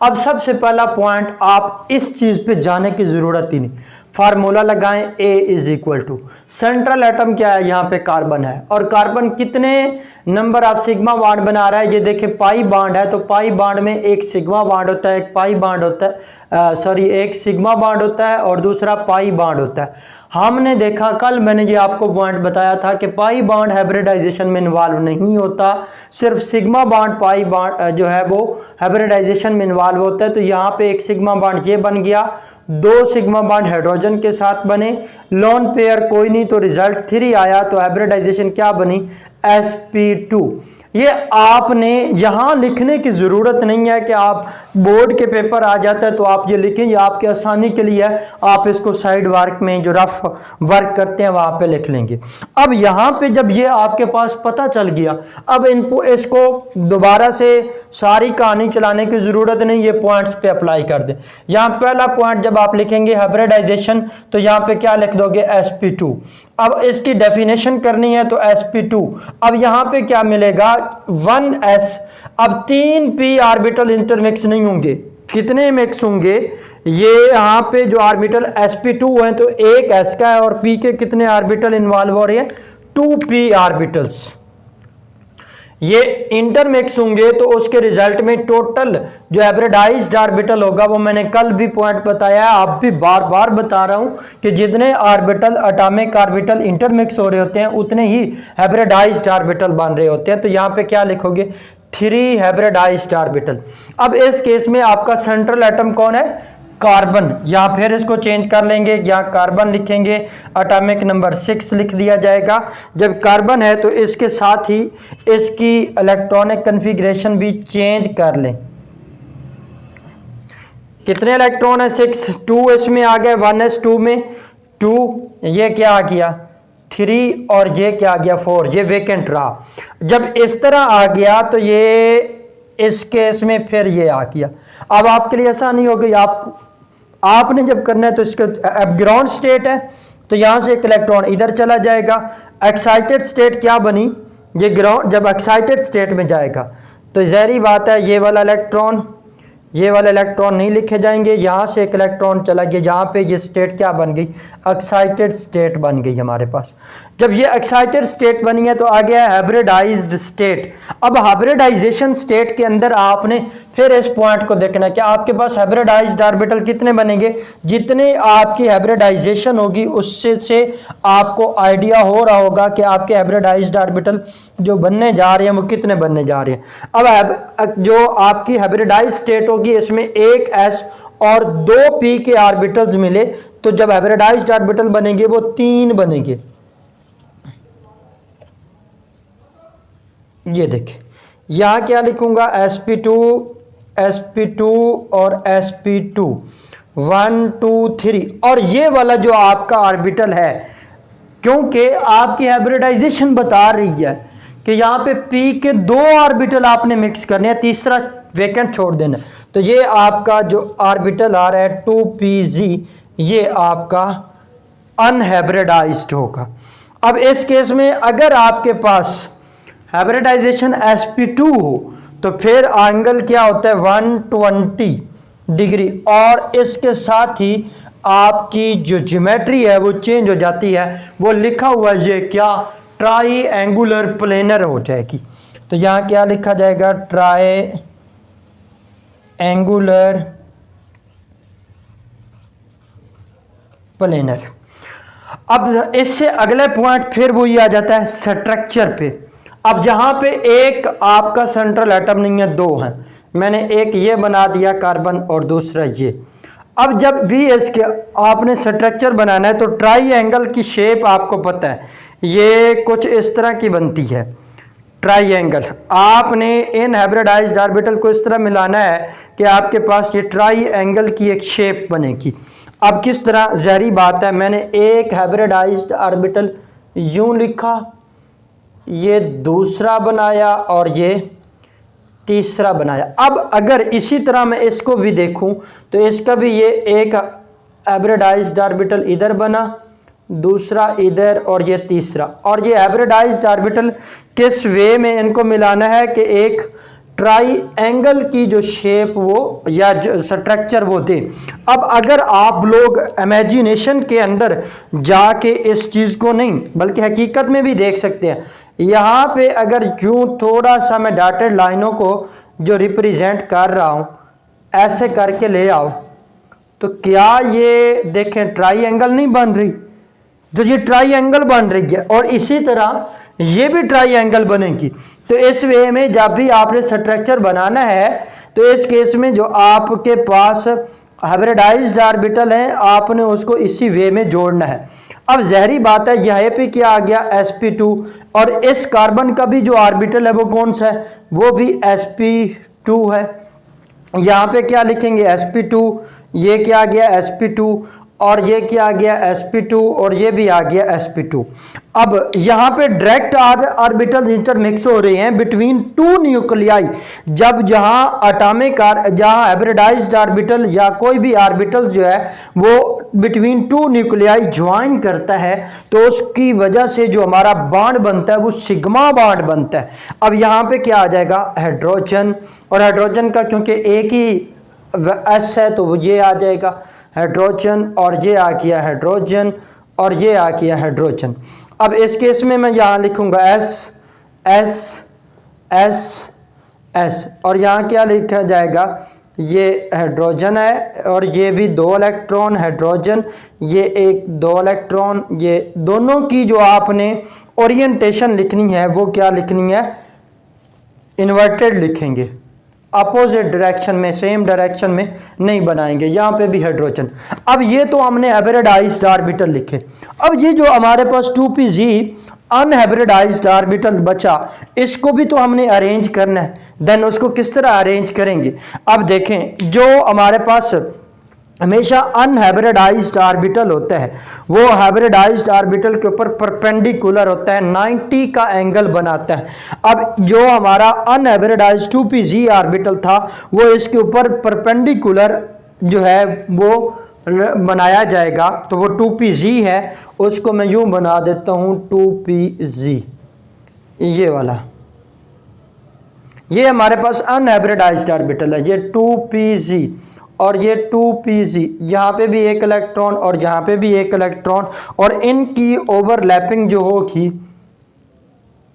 अब सबसे पहला पॉइंट, आप इस चीज पे जाने की जरूरत ही नहीं, फार्मूला लगाएं A is equal to, central atom क्या है यहाँ पे कार्बन है, और कार्बन कितने नंबर ऑफ सिग्मा बॉन्ड बना रहा है, ये देखिए पाई बॉन्ड है, तो पाई बॉन्ड में एक सिग्मा बॉन्ड होता है, एक पाई बॉन्ड होता है, एक सिग्मा बॉन्ड होता है और दूसरा पाई बॉन्ड होता है। हमने देखा कल मैंने ये आपको पॉइंट बताया था कि पाई बॉन्ड हाइब्रिडाइजेशन में इन्वॉल्व नहीं होता, सिर्फ सिग्मा बॉन्ड पाई बॉन्ड जो है वो हाइब्रिडाइजेशन में इन्वॉल्व होता है। तो यहाँ पे एक सिग्मा बॉन्ड ये बन गया, 2 सिग्मा बॉन्ड हाइड्रोजन के साथ बने, लोन पेयर कोई नहीं तो रिजल्ट 3 आया, तो हाइब्रिडाइजेशन क्या बनी sp2। ये आपने यहां लिखने की जरूरत नहीं है कि आप बोर्ड के पेपर आ जाता है तो आप ये लिखें, ये आपके आसानी के लिए है, आप इसको साइड वर्क में जो रफ वर्क करते हैं वहां पे लिख लेंगे। अब यहां पे जब ये आपके पास पता चल गया, अब इनको इसको दोबारा से सारी कहानी चलाने की जरूरत नहीं, ये पॉइंट्स पे अप्लाई कर दें। यहाँ पहला पॉइंट जब आप लिखेंगे हाइब्रिडाइजेशन तो यहाँ पे क्या लिख दोगे sp2। अब इसकी डेफिनेशन करनी है तो sp2, अब यहां पे क्या मिलेगा 1s। अब 3p ऑर्बिटल इंटरमिक्स नहीं होंगे, कितने मिक्स होंगे, ये यहां पे जो ऑर्बिटल sp2 है तो एक s का है और p के कितने ऑर्बिटल इन्वॉल्व हो रहे हैं, 2p ऑर्बिटल्स, ये इंटरमिक्स होंगे तो उसके रिजल्ट में टोटल जो हाइब्रिडाइज्ड ऑर्बिटल होगा, वो मैंने कल भी पॉइंट बताया है, अब भी बार बार बता रहा हूं कि जितने ऑर्बिटल एटॉमिक ऑर्बिटल इंटरमिक्स हो रहे होते हैं उतने ही हाइब्रिडाइज्ड ऑर्बिटल बन रहे होते हैं। तो यहां पे क्या लिखोगे, 3 हाइब्रिडाइज्ड ऑर्बिटल। अब इस केस में आपका सेंट्रल एटम कौन है, कार्बन, या फिर इसको चेंज कर लेंगे, या कार्बन लिखेंगे, एटॉमिक नंबर 6 लिख दिया जाएगा। जब कार्बन है तो इसके साथ ही इसकी इलेक्ट्रॉनिक कन्फिग्रेशन भी चेंज कर लें। कितने इलेक्ट्रॉन है, 6, 2 इसमें आ गए, 1s2 में 2, ये क्या आ गया 3 और ये क्या आ गया 4, ये वेकेंट रहा। जब इस तरह आ गया तो ये इस केस में फिर ये आ गया। अब आपके लिए ऐसा नहीं होगा, आपने जब करना है तो इसका अब ग्राउंड स्टेट है तो यहां से एक इलेक्ट्रॉन इधर चला जाएगा। एक्साइटेड स्टेट क्या बनी, ये ग्राउंड जब एक्साइटेड स्टेट में जाएगा तो ज़ाहिर बात है ये वाला इलेक्ट्रॉन नहीं लिखे जाएंगे, यहां से एक इलेक्ट्रॉन चला गया, जहां पे ये स्टेट क्या बन गई, एक्साइटेड स्टेट बन गई हमारे पास। जब ये एक्साइटेड स्टेट बनी है तो आ गया हाइब्रिडाइज्ड स्टेट। अब हाइब्रिडाइजेशन स्टेट के अंदर आपने फिर इस पॉइंट को देखना है कि आपके पास हाइब्रिडाइज्ड ऑर्बिटल कितने बनेंगे, जितने आपकी हाइब्रिडाइजेशन होगी उससे से आपको आइडिया हो रहा होगा कि आपके हाइब्रिडाइज्ड ऑर्बिटल जो बनने जा रहे हैं वो कितने बनने जा रहे हैं। अब जो आपकी हाइब्रिडाइज्ड स्टेट होगी इसमें एक s और 2p के ऑर्बिटल्स मिले, तो जब हाइब्रिडाइज्ड ऑर्बिटल बनेंगे वो 3 बनेंगे। ये देखिए यहां क्या लिखूंगा, sp2 और sp2 1 2 3, और ये वाला जो आपका ऑर्बिटल है, क्योंकि आपकी हाइब्रिडाइजेशन बता रही है कि यहां पे p के 2 ऑर्बिटल आपने मिक्स करने हैं, तीसरा वेकेंट छोड़ देना, तो ये आपका जो ऑर्बिटल आ रहा है 2pz, ये आपका अनहाइब्रिडाइज्ड होगा। अब इस केस में अगर आपके पास हाइब्रिडाइजेशन sp2 हो तो फिर एंगल क्या होता है 120 डिग्री, और इसके साथ ही आपकी जो ज्योमेट्री है वो चेंज हो जाती है, वो लिखा हुआ ये क्या, ट्राई एंगुलर प्लेनर हो जाएगी। तो यहां क्या लिखा जाएगा, ट्राई एंगुलर प्लेनर। अब इससे अगले पॉइंट फिर वही आ जाता है स्ट्रक्चर पे। अब जहां पे एक आपका सेंट्रल एटम नहीं है, 2 हैं, मैंने एक ये बना दिया कार्बन और दूसरा ये। अब जब भी इसके आपने स्ट्रक्चर बनाना है तो ट्राइएंगल की शेप आपको पता है, ये कुछ इस तरह की बनती है ट्राइएंगल। आपने इन हाइब्रिडाइज्ड ऑर्बिटल को इस तरह मिलाना है कि आपके पास ये ट्राइएंगल की एक शेप बनेगी। अब किस तरह, ज़ाहिर बात है मैंने एक हाइब्रिडाइज्ड ऑर्बिटल यूं लिखा, ये दूसरा बनाया और ये तीसरा बनाया। अब अगर इसी तरह मैं इसको भी देखूं तो इसका भी ये एक हाइब्रिडाइज्ड ऑर्बिटल इधर बना, दूसरा इधर और ये तीसरा। और ये हाइब्रिडाइज्ड ऑर्बिटल किस वे में इनको मिलाना है कि एक ट्राइएंगल की जो शेप वो या जो स्ट्रक्चर वो दे। अब अगर आप लोग इमेजिनेशन के अंदर जाके इस चीज़ को नहीं बल्कि हकीकत में भी देख सकते हैं, यहाँ पे अगर यूं थोड़ा सा मैं डॉटेड लाइनों को जो रिप्रेजेंट कर रहा हूँ ऐसे करके ले आओ, तो क्या ये देखें ट्राइएंगल नहीं बन रही, तो ये ट्राइएंगल बन रही है और इसी तरह ये भी ट्राइएंगल बनेगी। तो इस वे में जब भी आपने स्ट्रक्चर बनाना है तो इस केस में जो आपके पास हाइब्रिडाइज्ड ऑर्बिटल है आपने उसको इसी वे में जोड़ना है। अब ज़ाहिरी बात है यहाँ पे क्या आ गया sp2, और इस कार्बन का भी जो ऑर्बिटल है वो कौन सा है, वो भी sp2 है। यहाँ पे क्या लिखेंगे sp2, ये क्या आ गया sp2 और ये क्या आ गया sp2 और ये भी आ गया sp2। अब यहाँ पे डायरेक्ट ऑर्बिटल इंटरमिक्स हो रहे हैं बिटवीन 2 न्यूक्लियाई। जब जहाँ एटॉमिक जहाँ हाइब्रिडाइज्ड ऑर्बिटल या कोई भी ऑर्बिटल जो है वो बिटवीन टू न्यूक्लियाई ज्वाइन करता है तो उसकी वजह से जो हमारा बॉन्ड बनता है वो सिग्मा बॉन्ड बनता है। अब यहाँ पे क्या आ जाएगा, हाइड्रोजन, और हाइड्रोजन का क्योंकि एक ही एस है तो वो ये आ जाएगा हाइड्रोजन, और ये आ गया हाइड्रोजन, और ये आ गया हाइड्रोजन। अब इस केस में मैं यहाँ लिखूंगा एस एस एस एस, और यहाँ क्या लिखा जाएगा, ये हाइड्रोजन है और ये भी 2 इलेक्ट्रॉन हाइड्रोजन, ये एक 2 इलेक्ट्रॉन, ये दोनों की जो आपने ओरिएंटेशन लिखनी है वो क्या लिखनी है, इन्वर्टेड लिखेंगे, अपोजिट डायरेक्शन में, सेम डायरेक्शन में नहीं बनाएंगे। यहाँ पे भी हाइड्रोजन। अब ये तो हमने हाइब्रिडाइज्ड ऑर्बिटल लिखे। अब ये जो हमारे पास 2pz अनहाइब्रिडाइज्ड ऑर्बिटल बचा, इसको भी तो हमने अरेंज करना है। देन उसको किस तरह अरेंज करेंगे, अब देखें, जो हमारे पास हमेशा अनहाइब्रिडाइज्ड ऑर्बिटल होता है वो हाइब्रिडाइज्ड ऑर्बिटल के ऊपर परपेंडिकुलर होता है, 90 का एंगल बनाता है। अब जो हमारा अनहाइब्रिडाइज्ड 2pz ऑर्बिटल था वो इसके ऊपर परपेंडिकुलर जो है वो बनाया जाएगा, तो वो 2pz है, उसको मैं यूं बना देता हूं 2pz, ये वाला, ये हमारे पास अनहाइब्रिडाइज्ड ऑर्बिटल है, ये 2pz और ये 2pz, यहाँ पे भी एक इलेक्ट्रॉन और यहाँ पे भी एक इलेक्ट्रॉन, और इनकी ओवरलैपिंग जो होगी,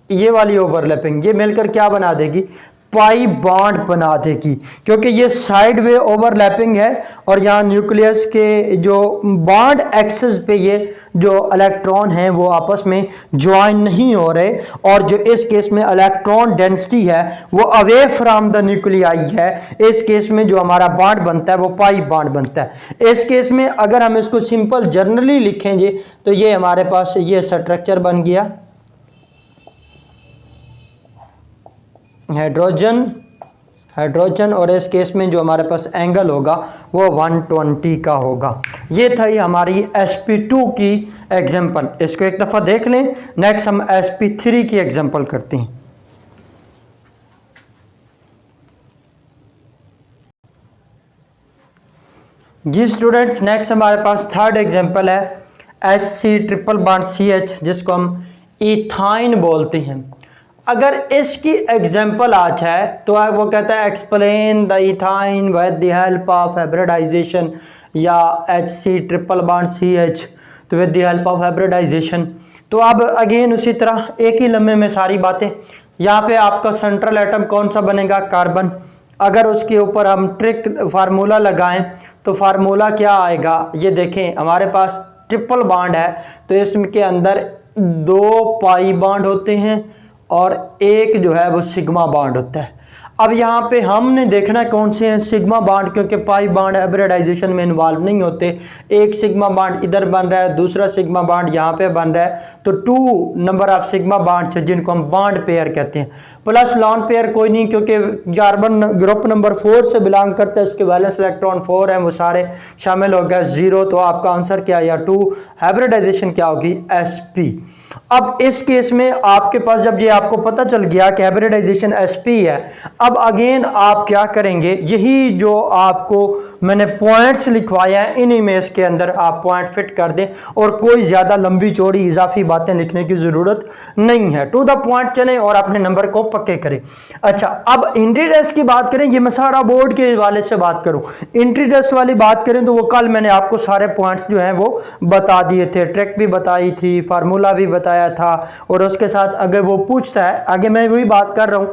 ये वाली ओवरलैपिंग, ये मिलकर क्या बना देगी, पाई बॉन्ड बना देगी, क्योंकि ये साइड वे ओवरलैपिंग है और यहाँ न्यूक्लियस के जो बॉन्ड एक्सिस पे ये जो इलेक्ट्रॉन हैं वो आपस में ज्वाइन नहीं हो रहे, और जो इस केस में इलेक्ट्रॉन डेंसिटी है वो अवे फ्रॉम द न्यूक्लियाई है। इस केस में जो हमारा बॉन्ड बनता है वो पाई बॉन्ड बनता है। इस केस में अगर हम इसको सिंपल जनरली लिखेंगे तो ये हमारे पास ये स्ट्रक्चर बन गया, हाइड्रोजन हाइड्रोजन, और इस केस में जो हमारे पास एंगल होगा वो 120 का होगा। ये था ही हमारी sp2 की एग्जांपल। इसको एक दफ़ा देख लें। नेक्स्ट हम sp3 की एग्जांपल करते हैं। जी स्टूडेंट्स, नेक्स्ट हमारे पास थर्ड एग्जांपल है HC ट्रिपल बॉन्ड CH, जिसको हम इथाइन बोलते हैं। अगर इसकी एग्जाम्पल आ जाए तो वो कहता है explain the ethyne with the help of hybridization, या HC ट्रिपल बॉन्ड CH तो with the help of hybridization. तो अब अगेन उसी तरह एक ही लम्हे में सारी बातें। यहाँ पे आपका सेंट्रल एटम कौन सा बनेगा, कार्बन। अगर उसके ऊपर हम ट्रिक फार्मूला लगाएं तो फार्मूला क्या आएगा, ये देखें, हमारे पास ट्रिपल बॉन्ड है तो इसके अंदर 2 पाई बॉन्ड होते हैं और एक जो है वो सिग्मा बॉन्ड होता है। अब यहाँ पे हमने देखना है कौन से हैं सिग्मा बॉन्ड, क्योंकि पाई बॉन्ड हाइब्रिडाइजेशन में इन्वॉल्व नहीं होते। एक सिग्मा बॉन्ड इधर बन रहा है, दूसरा सिग्मा बॉन्ड यहाँ पे बन रहा है, तो 2 नंबर ऑफ सिग्मा बॉन्ड है जिनको हम बॉन्ड पेयर कहते हैं। प्लस लॉन पेयर कोई नहीं, क्योंकि कार्बन ग्रुप नंबर 4 से बिलोंग करता है, उसके वैलेंस इलेक्ट्रॉन 4 है, वो सारे शामिल हो गए 0। तो आपका आंसर क्या है, या 2। हाइब्रिडाइजेशन क्या होगी, sp। अब इस केस में आपके पास जब ये आपको पता चल गया कि हाइब्रिडाइजेशन sp है, अब अगेन आप क्या करेंगे, यही जो आपको मैंने पॉइंट्स लिखवाया है इन इमेज के अंदर आप पॉइंट फिट कर दें, और कोई ज्यादा लंबी चौड़ी इजाफी बातें लिखने की जरूरत नहीं है। टू द पॉइंट चलें और अपने नंबर को पक्के करें। अच्छा, अब एंट्री टेस्ट की बात करें, ये मैं सारा बोर्ड के हवाले से बात करूं। एंट्री टेस्ट वाली बात करें तो वो कल मैंने आपको सारे पॉइंट्स जो हैं वो बता दिए थे, ट्रिक भी बताई थी, फार्मूला भी बताया था, और उसके साथ अगर वो पूछता है, आगे मैं वही बात कर रहा हूं,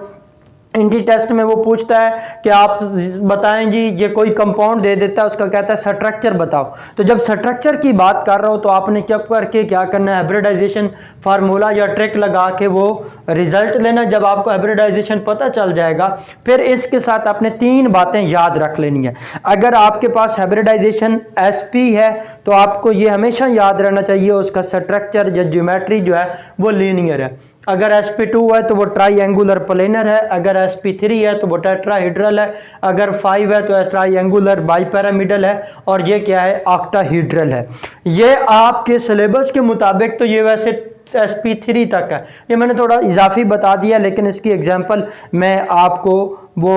एंट्री टेस्ट में वो पूछता है कि आप बताएं जी, ये कोई कंपाउंड दे देता है, उसका कहता है स्ट्रक्चर बताओ। तो जब स्ट्रक्चर की बात कर रहा हो तो आपने क्या करके क्या करना है, हाइब्रिडाइजेशन फार्मूला या ट्रिक लगा के वो रिजल्ट लेना। जब आपको हाइब्रिडाइजेशन पता चल जाएगा फिर इसके साथ आपने 3 बातें याद रख लेनी है। अगर आपके पास हाइब्रिडाइजेशन sp है तो आपको ये हमेशा याद रहना चाहिए उसका स्ट्रक्चर या ज्योमेट्री जो है वो लीनियर है। अगर sp2 है तो वो ट्राइंगुलर प्लेनर है, अगर sp3 है तो वो टेट्राहीड्रल है, अगर 5 है तो ट्राइंगुलर बाइपिरामिडल है, और ये क्या है, ऑक्टाहीड्रल है। ये आपके सिलेबस के मुताबिक तो ये वैसे sp3 तक है, ये मैंने थोड़ा इजाफी बता दिया, लेकिन इसकी एग्जांपल मैं आपको वो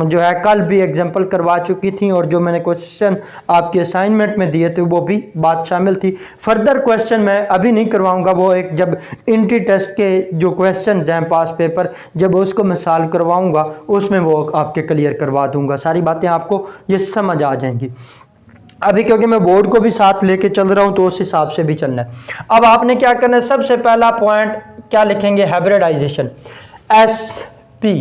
जो है कल भी एग्जांपल करवा चुकी थी, और जो मैंने क्वेश्चन आपके असाइनमेंट में दिए थे वो भी बात शामिल थी। फर्दर क्वेश्चन मैं अभी नहीं करवाऊंगा, वो एक जब इंट्री टेस्ट के जो क्वेश्चन हैं पास पेपर, जब उसको मैं सॉल्व करवाऊंगा उसमें वो आपके क्लियर करवा दूंगा, सारी बातें आपको ये समझ आ जाएंगी। अभी क्योंकि मैं बोर्ड को भी साथ लेके चल रहा हूं तो उस हिसाब से भी चलना है। अब आपने क्या करना है, सबसे पहला पॉइंट क्या लिखेंगे, हाइब्रिडाइजेशन, SP।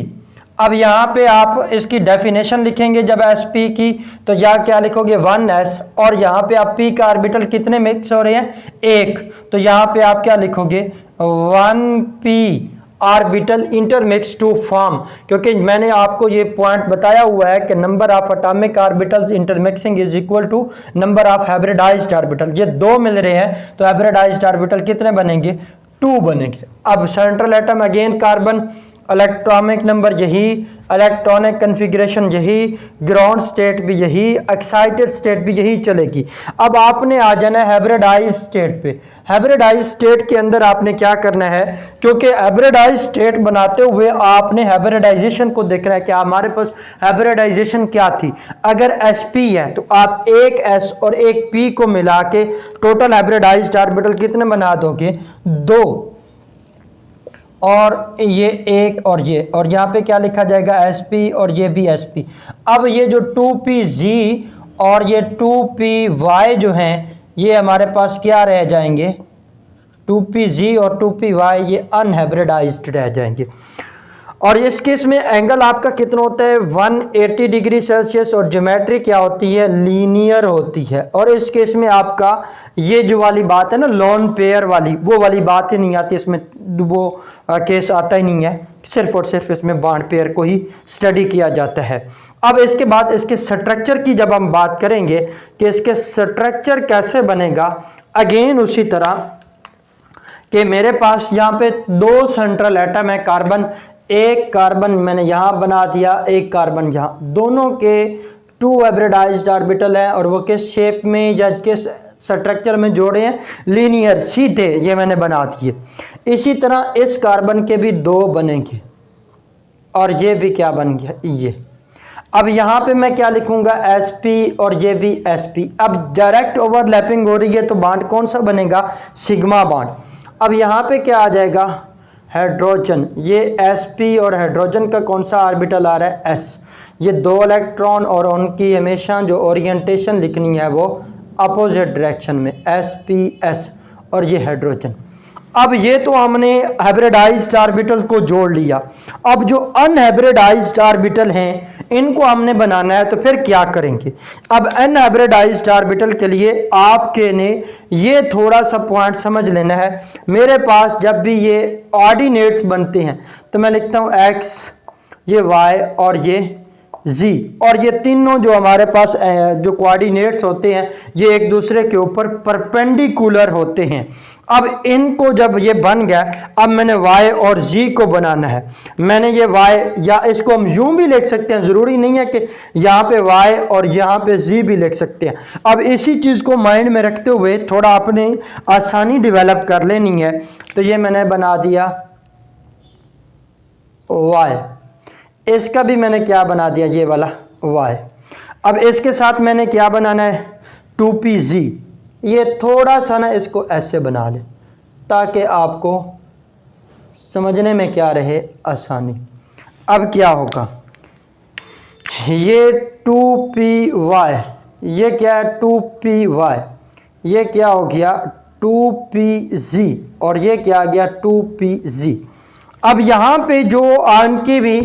अब यहाँ पे आप इसकी डेफिनेशन लिखेंगे जब SP की, तो यहाँ क्या लिखोगे 1s, और यहाँ पे आप p का ऑर्बिटल कितने मिक्स हो रहे हैं, 1, तो यहाँ पे आप क्या लिखोगे 1p orbital intermix to form, क्योंकि मैंने आपको ये पॉइंट बताया हुआ है कि number of atomic orbitals intermixing is equal to number of hybridized orbital. ये 2 मिल रहे हैं तो हाइब्रिडाइज्ड ऑर्बिटल कितने बनेंगे, 2 बनेंगे। अब central atom again carbon, electronic number यही, इलेक्ट्रॉनिक कन्फिग्रेशन यही, ग्राउंड स्टेट भी यही, एक्साइटेड स्टेट भी यही चलेगी। अब आपने आ जाना है हाइब्रिडाइज स्टेट पे। हाइब्रिडाइज स्टेट के अंदर आपने क्या करना है, क्योंकि हाइब्रिडाइज स्टेट बनाते हुए आपने हाइब्रिडाइजेशन को देखना है कि हमारे पास हाइब्रिडाइजेशन क्या थी। अगर SP है तो आप एक S और एक P को मिला के टोटल हाइब्रिडाइज्ड ऑर्बिटल कितने बना दोगे, 2, और ये 1 और ये, और यहाँ पे क्या लिखा जाएगा SP और ये भी SP। अब ये जो 2pz और ये 2py जो हैं ये हमारे पास क्या रह जाएंगे, 2pz और 2py ये अनहाइब्रिडाइज्ड रह जाएंगे। और इस केस में एंगल आपका कितना होता है 180 डिग्री सेल्सियस, और ज्योमेट्री क्या होती है, लीनियर होती है। और इस केस में आपका ये जो वाली बात है ना लोन पेयर वाली, वो वाली बात ही नहीं आती इसमें, वो केस आता ही नहीं है, सिर्फ और सिर्फ इसमें बॉन्ड पेयर को ही स्टडी किया जाता है। अब इसके बाद इसके स्ट्रक्चर की जब हम बात करेंगे कि इसके स्ट्रक्चर कैसे बनेगा, अगेन उसी तरह कि मेरे पास यहाँ पे 2 सेंट्रल एटम है कार्बन, एक कार्बन मैंने यहाँ बना दिया, एक कार्बन यहाँ, दोनों के 2 हाइब्रिडाइज्ड ऑर्बिटल है, और वो किस शेप में या किस स्ट्रक्चर में जोड़े हैं, लीनियर, सीधे, ये मैंने बना दिए। इसी तरह इस कार्बन के भी 2 बनेंगे, और ये भी क्या बन गया, ये। अब यहाँ पे मैं क्या लिखूंगा SP और ये भी SP। अब डायरेक्ट ओवरलैपिंग हो रही है तो बॉन्ड कौन सा बनेगा, सिग्मा बॉन्ड। अब यहाँ पे क्या आ जाएगा, हाइड्रोजन, ये SP और हाइड्रोजन का कौन सा ऑर्बिटल आ रहा है, S। ये 2 इलेक्ट्रॉन, और उनकी हमेशा जो ओरिएंटेशन लिखनी है वो अपोजिट डायरेक्शन में, SPS, और ये हाइड्रोजन। अब ये तो हमने हाइब्रिडाइज्ड ऑर्बिटल को जोड़ लिया। अब जो अनहाइब्रिडाइज्ड ऑर्बिटल हैं इनको हमने बनाना है, तो फिर क्या करेंगे। अब अनहाइब्रिडाइज्ड ऑर्बिटल के लिए आपके ने ये थोड़ा सा पॉइंट समझ लेना है। मेरे पास जब भी ये ऑर्डिनेट्स बनते हैं तो मैं लिखता हूँ x, ये y और ये z, और ये तीनों जो हमारे पास जो कोऑर्डिनेट्स होते हैं ये एक दूसरे के ऊपर परपेंडिकुलर होते हैं। अब इनको जब ये बन गया, अब मैंने y और z को बनाना है। मैंने ये y, या इसको हम यूं भी लिख सकते हैं, ज़रूरी नहीं है कि यहाँ पे y और यहाँ पे z भी लिख सकते हैं। अब इसी चीज़ को माइंड में रखते हुए थोड़ा अपने आसानी डेवलप कर लेनी है, तो ये मैंने बना दिया y, इसका भी मैंने क्या बना दिया, ये वाला y। अब इसके साथ मैंने क्या बनाना है 2pz, ये थोड़ा सा ना इसको ऐसे बना ले ताकि आपको समझने में क्या रहे, आसानी। अब क्या होगा, ये 2py, ये क्या है 2py, ये क्या हो गया 2pz, और ये क्या आ गया 2pz। अब यहाँ पे जो इनकी भी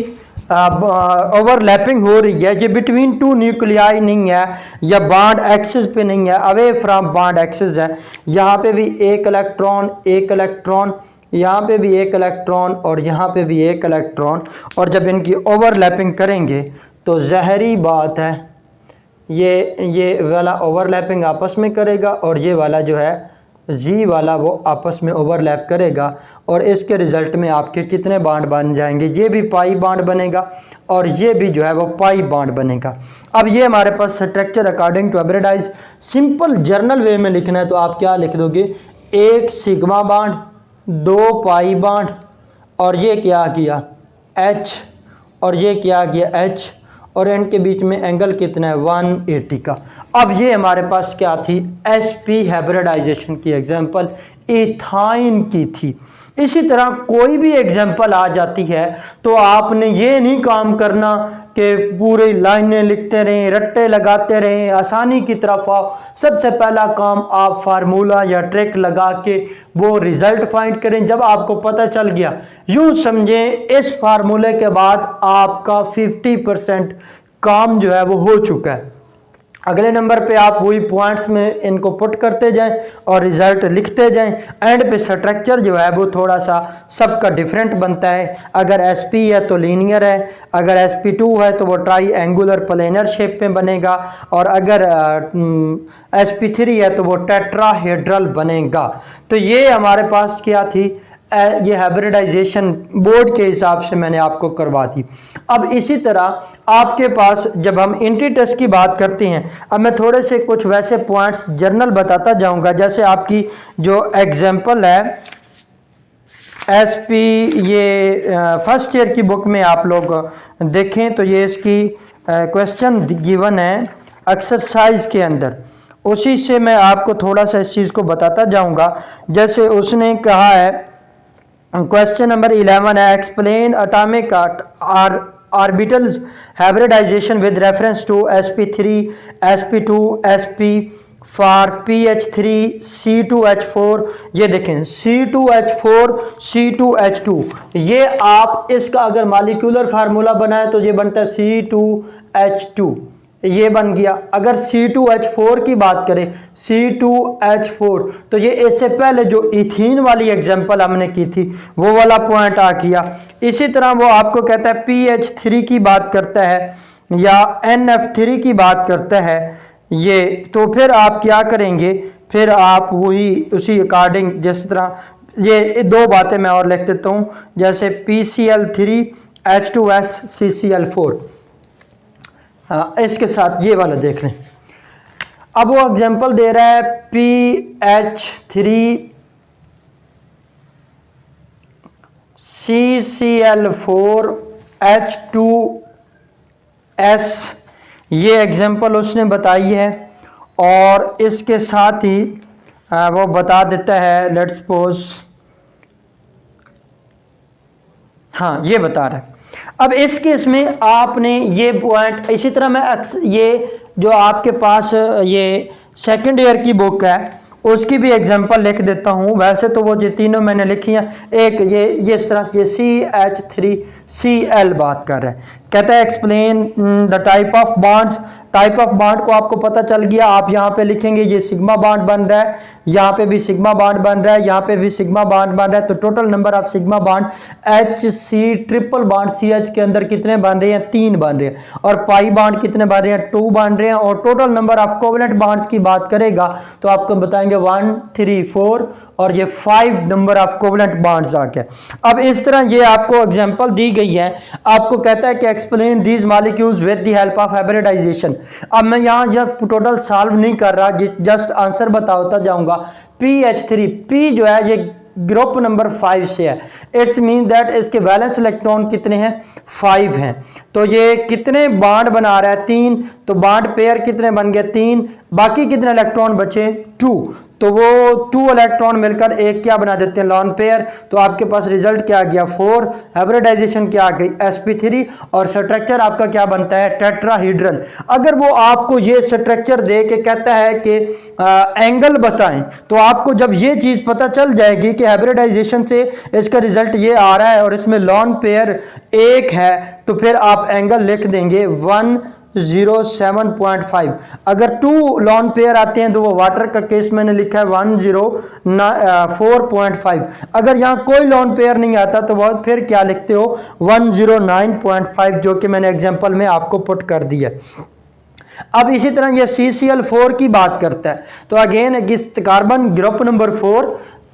ओवरलैपिंग हो रही है, ये बिटवीन 2 न्यूक्लियाई नहीं है, या बॉन्ड एक्सिस पे नहीं है, अवे फ्रॉम बॉन्ड एक्सिस है। यहाँ पे भी एक इलेक्ट्रॉन, एक इलेक्ट्रॉन, यहाँ पे भी एक इलेक्ट्रॉन, और यहाँ पे भी एक इलेक्ट्रॉन, और जब इनकी ओवरलैपिंग करेंगे तो ज़ाहिरी बात है ये वाला ओवरलैपिंग आपस में करेगा, और ये वाला जो है जी वाला वो आपस में ओवरलैप करेगा, और इसके रिज़ल्ट में आपके कितने बॉन्ड बन जाएंगे, ये भी पाई बॉन्ड बनेगा और ये भी जो है वो पाई बॉन्ड बनेगा। अब ये हमारे पास structure according to hybridize, simple general way में लिखना है तो आप क्या लिख दोगे, 1 सिग्मा बॉन्ड, 2 पाई बॉन्ड, और ये क्या किया H और ये क्या आ गया H, और एंड के बीच में एंगल कितना है 180 का। अब ये हमारे पास क्या थी, sp हाइब्रिडाइजेशन की एग्जांपल इथाइन की थी। इसी तरह कोई भी एग्जांपल आ जाती है तो आपने ये नहीं काम करना कि पूरी लाइनें लिखते रहें, रट्टे लगाते रहें, आसानी की तरफ आओ। सबसे पहला काम आप फार्मूला या ट्रिक लगा के वो रिजल्ट फाइंड करें। जब आपको पता चल गया, यूं समझें इस फार्मूले के बाद आपका 50% काम जो है वो हो चुका है। अगले नंबर पे आप वही पॉइंट्स में इनको पुट करते जाएं और रिजल्ट लिखते जाएं। एंड पे स्ट्रक्चर जो है वो थोड़ा सा सबका डिफरेंट बनता है। अगर SP है तो लीनियर है, अगर SP2 है तो वो ट्राई एंगुलर प्लेनर शेप में बनेगा, और अगर SP3 है तो वो टेट्राहेड्रल बनेगा। तो ये हमारे पास क्या थी, ये हाइब्रिडाइजेशन बोर्ड के हिसाब से मैंने आपको करवा दी। अब इसी तरह आपके पास जब हम इंट्री टेस्ट की बात करते हैं, अब मैं थोड़े से कुछ वैसे पॉइंट्स जर्नल बताता जाऊंगा। जैसे आपकी जो एग्जांपल है SP, ये फर्स्ट ईयर की बुक में आप लोग देखें तो ये इसकी क्वेश्चन गिवन है एक्सरसाइज के अंदर, उसी से मैं आपको थोड़ा सा इस चीज़ को बताता जाऊंगा। जैसे उसने कहा है क्वेश्चन नंबर 11 है, explain atomic orbitals hybridization with reference to sp3 sp2 sp for pH3 C2H4। ये देखें C2H4 C2H2, ये आप इसका अगर मॉलिक्यूलर फार्मूला बनाए तो ये बनता है C2H2, ये बन गया। अगर C2H4 की बात करें C2H4, तो ये इससे पहले जो इथीन वाली एग्जांपल हमने की थी वो वाला पॉइंट आ गया। इसी तरह वो आपको कहता है pH3 की बात करता है या NF3 की बात करता है ये, तो फिर आप क्या करेंगे, फिर आप वही उसी अकॉर्डिंग, जिस तरह ये दो बातें मैं और लिख देता हूँ, जैसे PCl3 H2S CCl4, इसके साथ ये वाला देख लें। अब वो एग्जांपल दे रहा है PH3 CCl4 H2S, ये एग्जांपल उसने बताई है। और इसके साथ ही वो बता देता है, लेट्स सपोज, हाँ ये बता रहा है। अब इस केस में आपने ये पॉइंट, इसी तरह मैं ये जो आपके पास ये सेकंड ईयर की बुक है उसकी भी एग्जांपल लिख देता हूँ। वैसे तो वो जो तीनों मैंने लिखी हैं, एक ये इस तरह से CH3Cl बात कर रहा है, कहता है explain the type of bonds. Type of bond को आपको पता चल गया, आप यहाँ पे लिखेंगे ये सिग्मा बॉन्ड बन रहा है, यहाँ पे भी सिग्मा बॉन्ड बन रहा है, यहाँ पे भी सिग्मा बॉन्ड बन रहा है। तो total number of sigma bond HC triple bond CH के अंदर कितने बन रहे हैं, 3 बन रहे हैं, और पाई बॉन्ड कितने बन रहे हैं, 2 बन रहे हैं। और total number of covalent bonds की बात करेगा तो आपको बताएंगे 1 3 4 और ये 5 नंबर ऑफ कोवेलेंट बॉन्ड्स आ गए। अब इस तरह ये आपको एग्जांपल दी गई है, आपको कहता है कि explain these molecules with the help of hybridization. अब मैं यहाँ जब टोटल सॉल्व नहीं कर रहा, जस्ट आंसर बताता जाऊंगा। PH3, P जो है ये ग्रुप नंबर 5 से है, इट्स मीन दैट इसके वैलेंस इलेक्ट्रॉन कितने हैं, 5 हैं। तो ये कितने बॉन्ड बना रहा है, 3, तो बॉन्ड पेयर कितने बन गए, 3, बाकी कितने इलेक्ट्रॉन बचे, 2, तो वो 2 इलेक्ट्रॉन मिलकर एक क्या बना देते हैं, लॉन पेयर। तो आपके पास रिजल्ट क्या आ गया, 4। हाइब्रिडाइजेशन क्या आ गई, sp3, और स्ट्रक्चर आपका क्या बनता है, टेट्राहीड्रल। अगर वो आपको ये स्ट्रक्चर दे के कहता है कि एंगल बताएं, तो आपको जब ये चीज पता चल जाएगी कि हाइब्रिडाइजेशन से इसका रिजल्ट ये आ रहा है और इसमें लॉन पेयर 1 है, तो फिर आप एंगल लिख देंगे 107.5। अगर 2 लॉन पेयर आते हैं तो वो वाटर का केस मैंने लिखा है 104.5। अगर यहाँ कोई लॉन पेयर नहीं आता तो वो फिर क्या लिखते हो, 109.5, जो कि मैंने एग्जांपल में आपको पुट कर दिया। अब इसी तरह ये CCl4 की बात करता है, तो अगेन कार्बन ग्रुप नंबर 4,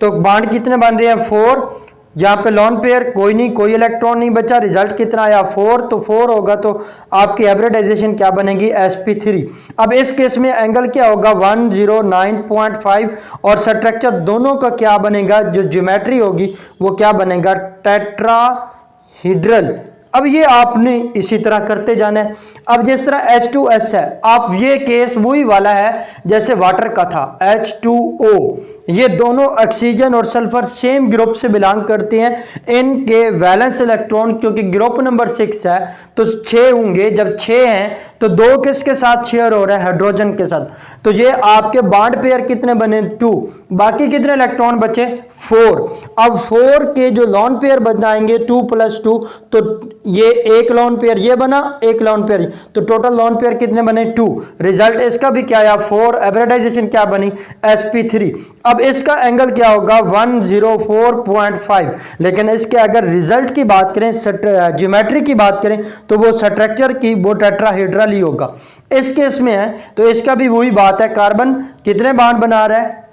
तो बॉन्ड कितने बन रहे हैं, 4। यहाँ पे लॉन पेयर कोई नहीं, कोई इलेक्ट्रॉन नहीं बचा, रिजल्ट कितना आया, 4। तो 4 होगा तो आपकी हाइब्रिडाइजेशन क्या बनेगी, sp3। अब इस केस में एंगल क्या होगा, 109.5, और स्ट्रक्चर दोनों का क्या बनेगा, जो ज्योमेट्री होगी वो क्या बनेगा, टेट्राहीड्रल। अब ये आपने इसी तरह करते जाना है। अब जिस तरह H2S है, आप ये केस वही वाला है जैसे वाटर का था, H2O, ये दोनों ऑक्सीजन और सल्फर सेम ग्रुप से बिलोंग करते हैं। इनके वैलेंस इलेक्ट्रॉन क्योंकि ग्रुप नंबर 6 है तो 6 होंगे, जब 6 हैं तो 2 किसके साथ शेयर हो रहा है, हाइड्रोजन के साथ। तो ये आपके बॉन्ड पेयर कितने बने, 2, बाकी कितने इलेक्ट्रॉन बचे, 4। अब 4 के जो लॉन पेयर बनाएंगे 2 + 2, तो ये एक लॉन पेयर ये बना, एक लॉन पेयर, तो टोटल लॉन पेयर कितने बने, 2। रिजल्ट इसका भी क्या आया, 4। हाइब्रिडाइजेशन क्या बनी, sp3। अब इसका एंगल क्या होगा, 104.5। लेकिन इसके अगर रिजल्ट की बात करें, ज्योमेट्री की बात करें, तो वो स्ट्रक्चर की वो टेट्राहेड्रल ही होगा। इस केस में है तो इसका भी वही बात है, कार्बन कितने बॉन्ड बना रहा है,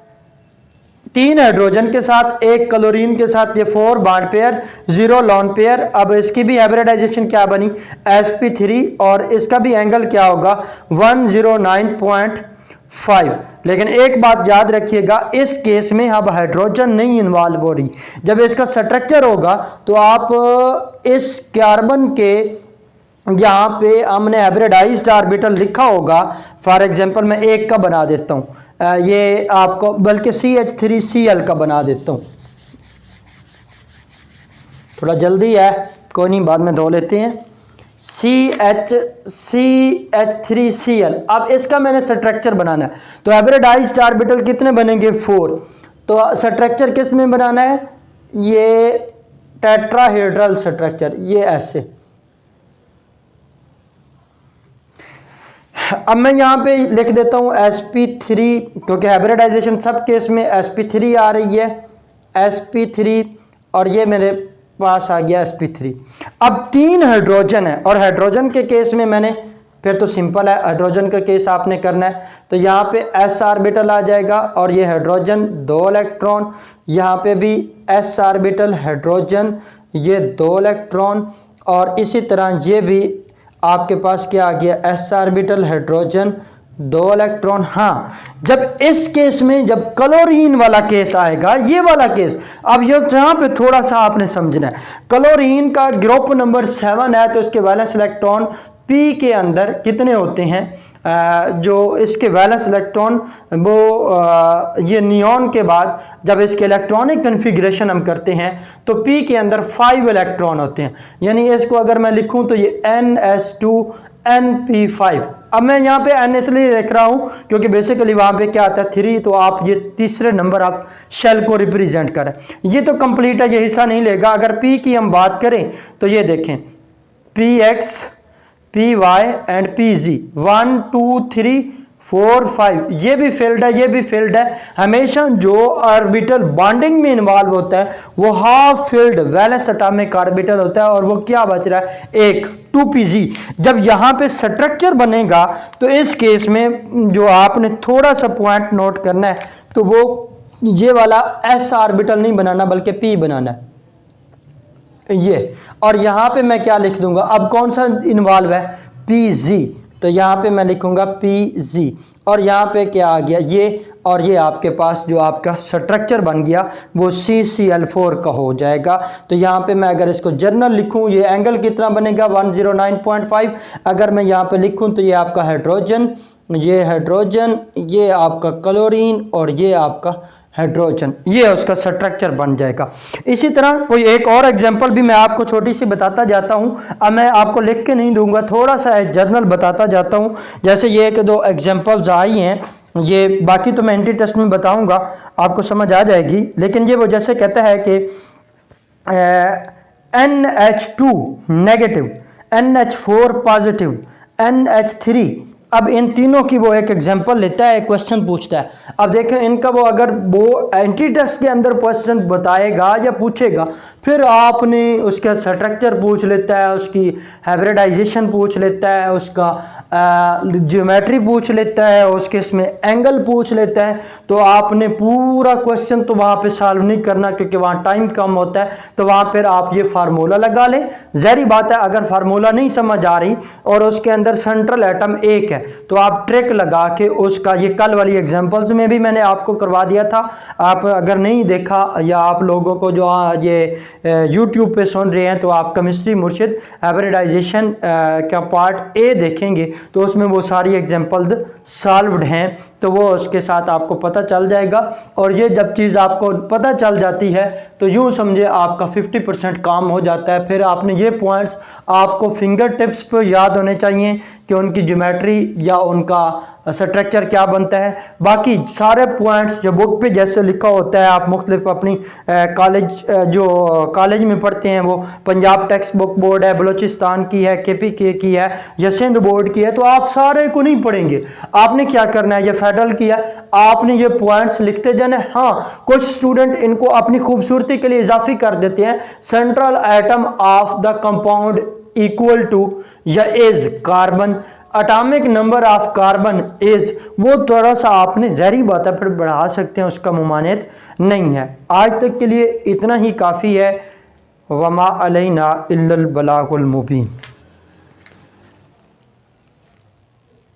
3 हाइड्रोजन के साथ, 1 क्लोरीन के साथ, ये 4 बॉन्ड पेयर, 0 लॉन पेयर। अब इसकी भी हाइब्रिडाइजेशन क्या बनी, sp3, और इसका भी एंगल क्या होगा, 109.5। लेकिन एक बात याद रखिएगा, इस केस में अब हाइड्रोजन नहीं इन्वॉल्व हो रही। जब इसका स्ट्रक्चर होगा तो आप इस कार्बन के यहाँ पे हमने हाइब्रिडाइज्ड ऑर्बिटल लिखा होगा, फॉर एग्जांपल मैं एक का बना देता हूँ, ये आपको बल्कि CH3Cl का बना देता हूँ, थोड़ा जल्दी है, कोई नहीं बाद में धो लेते हैं। CH3Cl, अब इसका मैंने स्ट्रक्चर बनाना है, तो हाइब्रिडाइज्ड ऑर्बिटल कितने बनेंगे, 4। तो स्ट्रक्चर किस में बनाना है, ये टेट्राहेड्रल स्ट्रक्चर, ये ऐसे। अब मैं यहाँ पे लिख देता हूँ sp3, क्योंकि हाइब्रिडाइजेशन सब केस में sp3 आ रही है, sp3, और ये मेरे पास आ गया sp3। अब 3 हाइड्रोजन है, और हाइड्रोजन के केस में मैंने, फिर तो सिंपल है, हाइड्रोजन का केस आपने करना है, तो यहाँ पे s ऑर्बिटल आ जाएगा, और ये हाइड्रोजन 2 इलेक्ट्रॉन, यहाँ पे भी s ऑर्बिटल हाइड्रोजन, ये 2 इलेक्ट्रॉन, और इसी तरह ये भी आपके पास क्या आ गया, s ऑर्बिटल हाइड्रोजन 2 इलेक्ट्रॉन। हाँ, जब इस केस में जब क्लोरीन वाला केस आएगा, ये वाला केस, अब ये यहाँ पे थोड़ा सा आपने समझना है, क्लोरीन का ग्रुप नंबर 7 है, तो इसके वैलेंस इलेक्ट्रॉन p के अंदर कितने होते हैं, जो इसके वैलेंस इलेक्ट्रॉन वो ये नियॉन के बाद जब इसके इलेक्ट्रॉनिक कन्फिग्रेशन हम करते हैं तो p के अंदर 5 इलेक्ट्रॉन होते हैं। यानी इसको अगर मैं लिखूं तो ये NS2NP5। अब मैं यहाँ पे n इसलिए लिख रहा हूँ क्योंकि बेसिकली वहाँ पे क्या आता है 3, तो आप ये तीसरे नंबर आप शेल को रिप्रेजेंट करें। ये तो कंप्लीट है, ये हिस्सा नहीं लेगा। अगर p की हम बात करें तो ये देखें, PX, PY एंड PZ, 1 2 3 4 5, ये भी फील्ड है, ये भी फील्ड है। हमेशा जो ऑर्बिटल बॉन्डिंग में इन्वॉल्व होता है वो half field valence atomic orbital होता है, और वो क्या बच रहा है, एक 2pz। जब यहाँ पे स्ट्रक्चर बनेगा तो इस केस में जो आपने थोड़ा सा पॉइंट नोट करना है, तो वो ये वाला s ऑर्बिटल नहीं बनाना बल्कि p बनाना है, ये। और यहाँ पे मैं क्या लिख दूंगा, अब कौन सा इन्वॉल्व है, pz, तो यहाँ पे मैं लिखूंगा pz, और यहाँ पे क्या आ गया, ये, और ये आपके पास जो आपका स्ट्रक्चर बन गया वो CCl4 का हो जाएगा। तो यहाँ पे मैं अगर इसको जर्नल लिखूं, ये एंगल कितना बनेगा, 109.5। अगर मैं यहाँ पे लिखूं तो ये आपका हाइड्रोजन, ये हाइड्रोजन, ये आपका क्लोरीन, और ये आपका हाइड्रोजन, ये उसका स्ट्रक्चर बन जाएगा। इसी तरह कोई एक और एग्जांपल भी मैं आपको छोटी सी बताता जाता हूं। अब मैं आपको लिख के नहीं दूंगा, थोड़ा सा जर्नल बताता जाता हूं। जैसे ये एक दो एग्जांपल्स आई हैं, ये बाकी तो मैं एंटी टेस्ट में बताऊंगा, आपको समझ आ जाएगी। लेकिन ये वो जैसे कहता है कि NH2 negative, NH4 positive, NH3, अब इन तीनों की वो एक एग्जांपल लेता है, क्वेश्चन पूछता है। अब देखें इनका वो अगर वो एंटी टेस्ट के अंदर क्वेश्चन बताएगा या पूछेगा, फिर आपने उसका स्ट्रक्चर पूछ लेता है, उसकी हाइब्रिडाइजेशन पूछ लेता है, उसका ज्योमेट्री पूछ लेता है, उसके इसमें एंगल पूछ लेता है, तो आपने पूरा क्वेश्चन तो वहाँ पे सॉल्व नहीं करना क्योंकि वहाँ टाइम कम होता है। तो वहाँ पर आप ये फार्मूला लगा लें। ज़ाहिर बात है अगर फार्मूला नहीं समझ आ रही और उसके अंदर सेंट्रल एटम एक है तो आप ट्रिक लगा के उसका, ये कल वाली एग्जांपल्स में भी मैंने आपको करवा दिया था, आप अगर नहीं देखा या आप लोगों को जो ये यूट्यूब पे सुन रहे हैं तो आप केमिस्ट्री मुर्शिद हाइब्रिडाइजेशन का पार्ट ए देखेंगे तो उसमें वो सारी एग्जांपल सॉल्व्ड हैं, तो वो उसके साथ आपको पता चल जाएगा। और ये जब चीज़ आपको पता चल जाती है तो यूँ समझे आपका 50% काम हो जाता है। फिर आपने ये पॉइंट्स आपको फिंगर टिप्स पर याद होने चाहिए कि उनकी ज्योमेट्री या उनका स्ट्रक्चर क्या बनता है। बाकी सारे पॉइंट्स जो बुक पे जैसे लिखा होता है, आप मुख्तलिफ अपनी कॉलेज जो कॉलेज में पढ़ते हैं, वो पंजाब टेक्स्ट बुक बोर्ड है, बलूचिस्तान की है, KPK की है या सिंध बोर्ड की है, तो आप सारे को नहीं पढ़ेंगे। आपने क्या करना है, ये फेडरल की है, आपने ये पॉइंट्स लिखते जाना। हाँ, कुछ स्टूडेंट इनको अपनी खूबसूरती के लिए इजाफी कर देते हैं, central atom of the compound equal to या is carbon, atomic number of carbon is, वो थोड़ा सा आपने ज़हरी बात है फिर बढ़ा सकते हैं, उसका मुमानियत नहीं है। आज तक के लिए इतना ही काफ़ी है। वमा अलैना इल्लल बलागुल मुबीन।